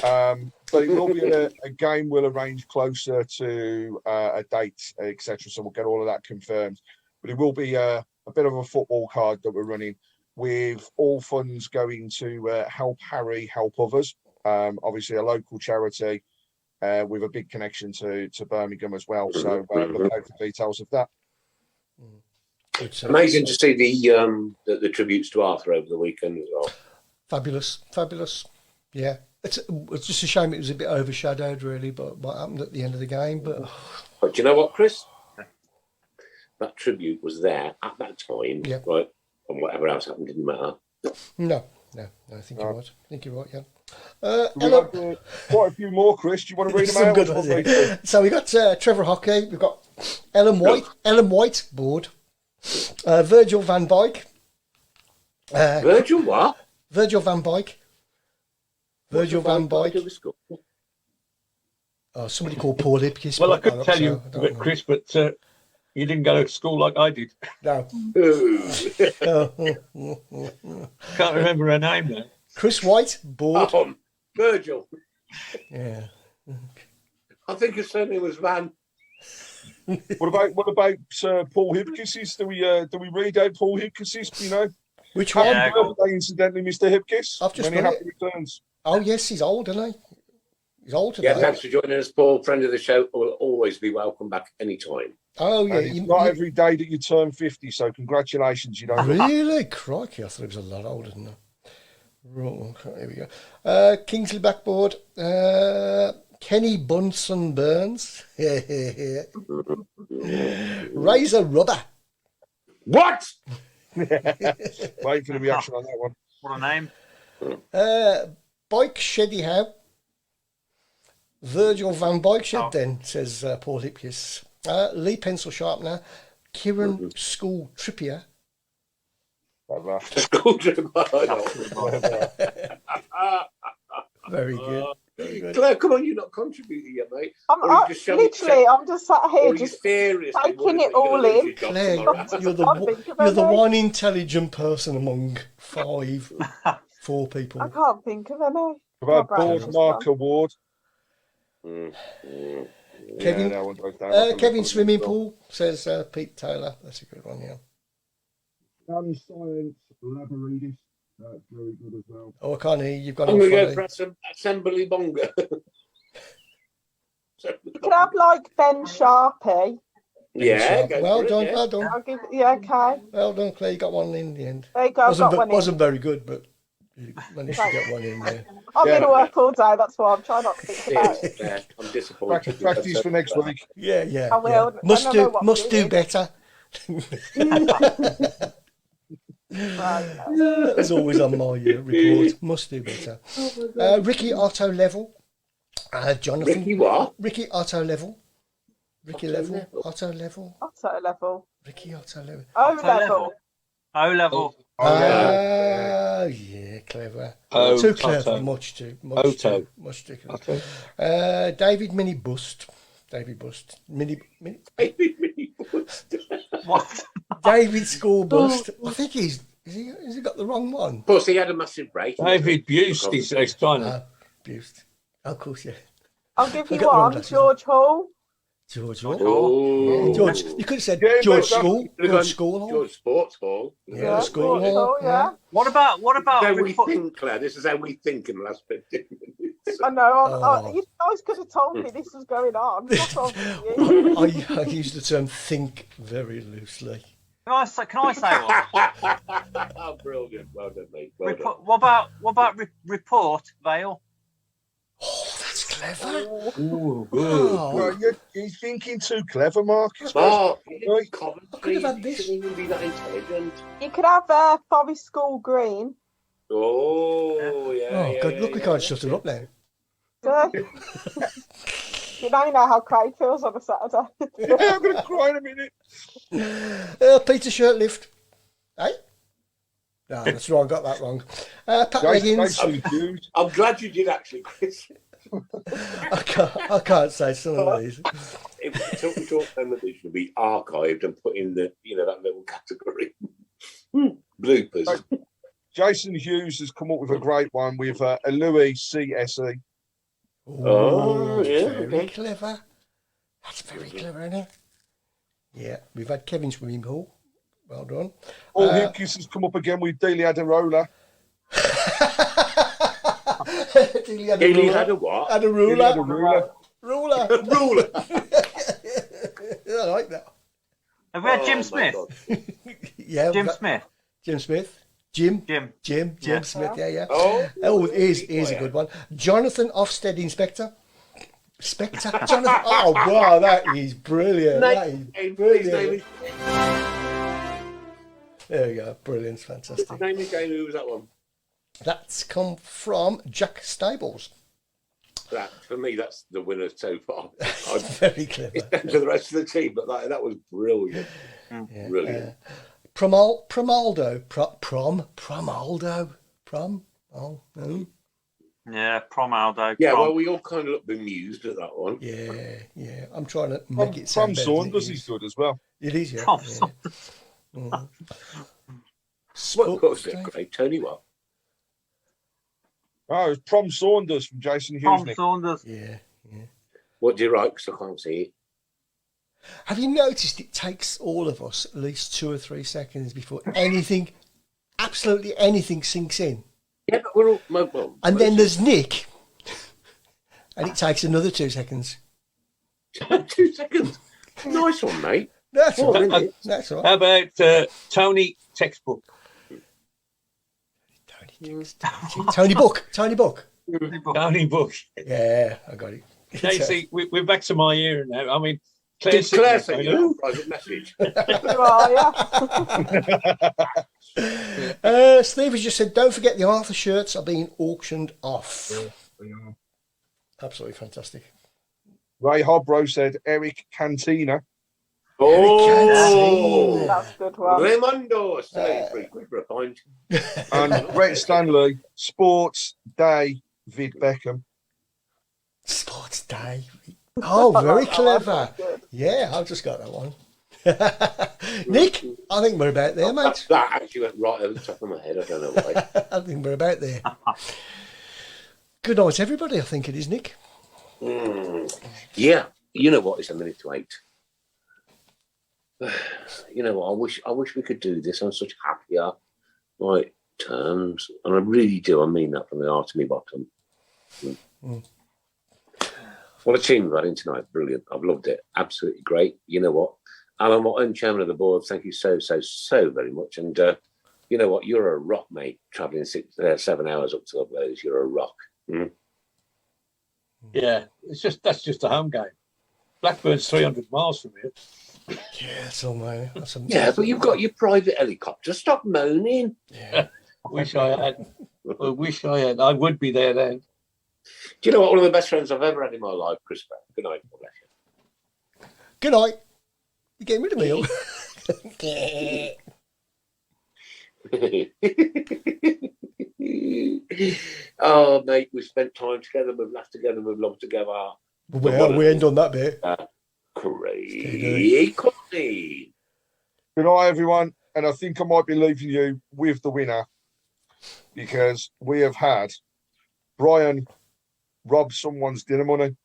But it will be a game we'll arrange closer to a date, etc. So we'll get all of that confirmed. But it will be a bit of a football card that we're running, with all funds going to Help Harry, Help Others. Obviously, a local charity with a big connection to Birmingham as well. So look out for details of that. Amazing to see the tributes to Arthur over the weekend as well. Fabulous. Yeah. it's just a shame it was a bit overshadowed, really, by what happened at the end of the game. But do you know what, Chris? That tribute was there at that time, Yeah. right? And whatever else happened didn't matter. no, I think you're right. I think you're right, yeah. We Hello. had quite a few more, Chris. Do you want to read them Some out? good Or ones, do you want yeah. me to? So we got Trevor Hockey, we've got Ellen White board, Virgil van Dijk. Virgil what? Virgil van Dijk. Virgil van Dijk. Oh, somebody called Paul Hipkiss. Well, I put that could up, tell so you, I don't know. Chris, but you didn't go to school like I did. No. Can't remember her name now. Chris White, board. Virgil. Yeah. I think his surname was Van. What about Paul Hipkiss's? Do we read out Paul Hipkiss's? You know, Which one? happy birthday, incidentally, Mr. Hipkiss. I've just Many read happy returns. Oh, yes, he's old, isn't he? He's old today. Yeah, thanks for joining us, Paul. Friend of the show. Will always be welcome back anytime. Oh, yeah. And it's not every day that you turn 50, so congratulations. You know, Really? Crikey, I thought he was a lot older than that. Right, okay, here we go. Kingsley backboard. Kenny Bunsen Burns. Razor Rubber. What? wait for the reaction on that one. What a name. Bike Sheddy How. Virgil van Bike Shed then, says Paul Hipkiss. Lee Pencil Sharpener. Kieran School Trippier. Very good. Very good. Claire, come on, you're not contributing yet, mate. I'm just sat here just taking it all in. Claire, you're the one intelligent person among four people. I can't think of any. About Board Mark Award. Kevin, Yeah, that one goes down. Kevin Swimming Pool, says Pete Taylor. That's a good one, yeah. Science Labyrinth. That's very good as well. Oh, I can't hear you. You've got I'm on going to go funny. for Assembly Bonga. You could have like Ben Sharpie. Yeah, Sharp. Well done, yeah. well done. I'll give okay. Well done, Claire. You got one in the end. There you go. I've got one in. Wasn't very good, but you managed to get one in there. I'm going to work all day. That's why I'm trying not to think about it. Yeah, I'm disappointed. Practice for next week. Yeah, yeah. I will. Yeah. Must I know what do to do. better. Right. As always on my report, must do better. Ricky Otto Level. Jonathan. Ricky what? Ricky Otto Level. Ricky Level. Otto Level. Otto level. Ricky Otto Level. O level. O level. Yeah, clever. Oh, too clever, Otto. much too Otto. too clever. Okay. David Mini Bust. David Bust. Mini What? David School Bust. I think has he got the wrong one? Of course, he had a massive break. David Bust is kind of. Bust. Of course, yeah. I'll give I you got the wrong one. glasses. George Hall. George Hall. Oh. Yeah, George. You could have said Yeah, George but School. Could've gone George School Hall. George Sports Hall. Yeah, School George Hall. yeah. What about How we report- think, Claire. This is how we think in the last 15 minutes. I know. Oh. You guys could have told me this was going on. That's all you. I use the term think very loosely. Can I say one? Oh, brilliant. Well done, mate. Well done. What about report Vale? Oh, that's clever. Ooh, good. Oh, Well, you're thinking too clever, Mark. Mark, Right. Coventry, could have had you this. shouldn't even be that intelligent. You could have Forest School Green. Oh, yeah. oh yeah, God, yeah, look, we yeah, can't yeah. shut her up now. You know how Craig feels on a Saturday. Yeah, I'm going to cry in a minute. Peter Shirtlift. Hey? No, that's wrong. I got that wrong. Pat Leggins. Jason, I'm glad you did, actually, Chris. I can't say some of these. If the Tilton Talk television would be archived and put in the, that little category. Bloopers. Jason Hughes has come up with a great one with a Louis CSE. Oh, yeah, Very okay. clever. That's very clever, isn't it? Yeah, we've had Kevin Swimming Pool. Well done. Paul Hipkiss has come up again with Daily Adarola. He had He had a what? Had a Daily ruler. Adarola. Ruler. Ruler. I like that. Have we had Oh, Jim my Smith? God. Yeah, Jim we've got Smith. Jim Smith. Jim Yeah. Smith. Yeah. Oh, Here's a good one. Jonathan Ofsted, Inspector. Jonathan. Oh, wow, that is brilliant. That is brilliant. There we go. Brilliant. Fantastic. Name again, who was that one? That's come from Jack Stables. That, for me, that's the winner so far. Very clever. It's down to the rest of the team, but that was brilliant. Yeah. Brilliant. Promaldo. Yeah, Promaldo. Yeah, well, we all kind of looked bemused at that one. Yeah. I'm trying to make it From sound better than Saunders it is is. good as well. It is, yeah. From What was it? Great. Tony, what? Oh, it's Prom Saunders from Jason Tom Hughes. Saunders. Yeah. What do you write? Because I can't see it. Have you noticed it takes all of us at least 2 or 3 seconds before anything, absolutely anything sinks in? Yeah, but we're all mobile. And then there's Nick, and it takes another 2 seconds. 2 seconds. Nice one, mate. That's all Well, right. That's all How right. about Tony Textbook? Tony Book. Tony Book. Yeah, I got it. Okay, see, we're back to my era now. I mean, Did Claire sitting send there you a private message? Steve has just said, don't forget the Arthur shirts are being auctioned off. Absolutely fantastic. Ray Hobro said Eric Cantina. Oh, That's a good one. Raimondo, say pretty quick for a pint. And Brett Stanley, Sports Day, Vid Beckham. Sports Day. Oh, very clever. Yeah, I've just got that one. Nick, I think we're about there, mate. That actually went right over the top of my head. I don't know why. I think we're about there. Good night, everybody. I think it is, Nick. Yeah, you know what? It's 8:01. You know what? I wish we could do this on such happier, like, terms, and I really do. I mean that from the heart of my bottom. What a team we've had in tonight! Brilliant. I've loved it. Absolutely great. You know what? Alan Watton, chairman of the board. Thank you so very much. And you know what? You're a rock, mate. Traveling 7 hours up to those. You're a rock. Yeah, that's just a home game. Blackburn's 300 miles from here. Yeah, so mate. Yeah, but you've got your private helicopter. Stop moaning. Yeah. Wish I had. I wish I had. I would be there then. Do you know what? One of the best friends I've ever had in my life, Chris Brown. Good night. God bless you. Good night. You're getting rid of me. Oh, mate, we've spent time together. We've laughed together. We've loved together. Well, we ain't done that bit. Crazy. Good night, everyone. And I think I might be leaving you with the winner because we have had Brian rob someone's dinner money.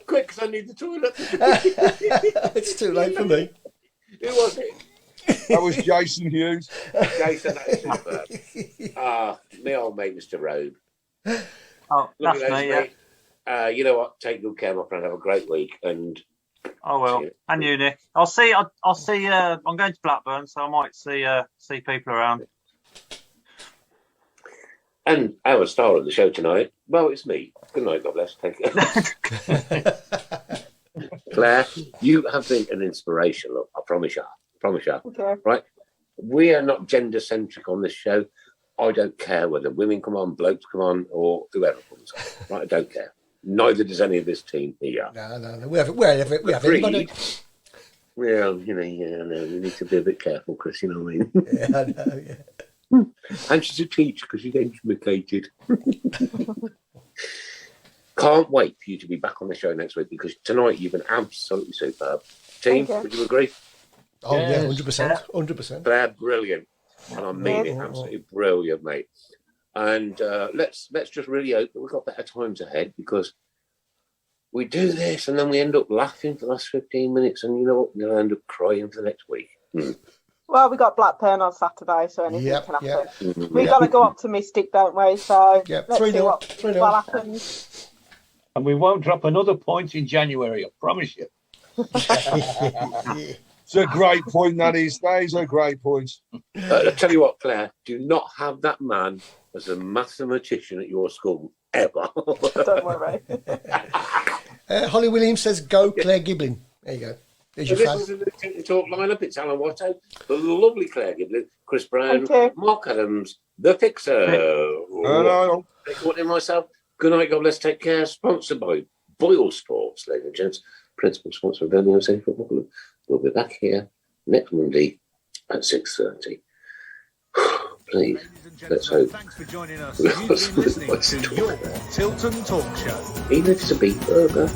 Quick, because I need the toilet. It's too late for me. Who was it? That was Jason Hughes. Jason, that is superb. My old mate, Mr. Robe. Oh, that's me, yeah. You know what? Take good care, my friend. Have a great week. And oh well, and you, Nick. I'll see. I'm going to Blackburn, so I might see people around. And our star of the show tonight, well, it's me. Good night, God bless. Thank you. Claire, you have been an inspiration. Look, I promise you. Okay. Right? We are not gender centric on this show. I don't care whether women come on, blokes come on, or whoever comes on. Right? I don't care. Neither does any of this team here. No. We have everybody. Well, you know, we need to be a bit careful, Chris. You know what I mean? Yeah, I know. Yeah. Anxious to teach because you're educated. Can't wait for you to be back on the show next week because tonight you've been absolutely superb. Team, would you agree? Oh yeah, 100%. They're brilliant, and I mean it, absolutely brilliant, mate. And let's just really hope that we've got better times ahead because we do this and then we end up laughing for the last 15 minutes, and you know what? We'll end up crying for the next week. Well, we got Blackburn on Saturday, so anything can happen. We've got to go optimistic, don't we? So let's see what happens. And we won't drop another point in January, I promise you. It's a great point, that is. That is a great point. I tell you what, Claire, do not have that man as a mathematician at your school, ever. Don't worry. Holly Williams says, go Claire Giblin. There you go. There's your This fan. is the Tilton Talk lineup. It's Alan Watto, the lovely Claire Giblin, Chris Brown, Thank you. Mark Adams, the Fixer. No. Recording myself. Good night, God bless, take care. Sponsored by Boyle Sports, ladies and gents. Principal sponsor of Birmingham City Football Club. We'll be back here next Monday at 6:30. Please, let's hope. Thanks for joining us. You've been listening to your Tilton Talk Show. Even if it's a beef burger.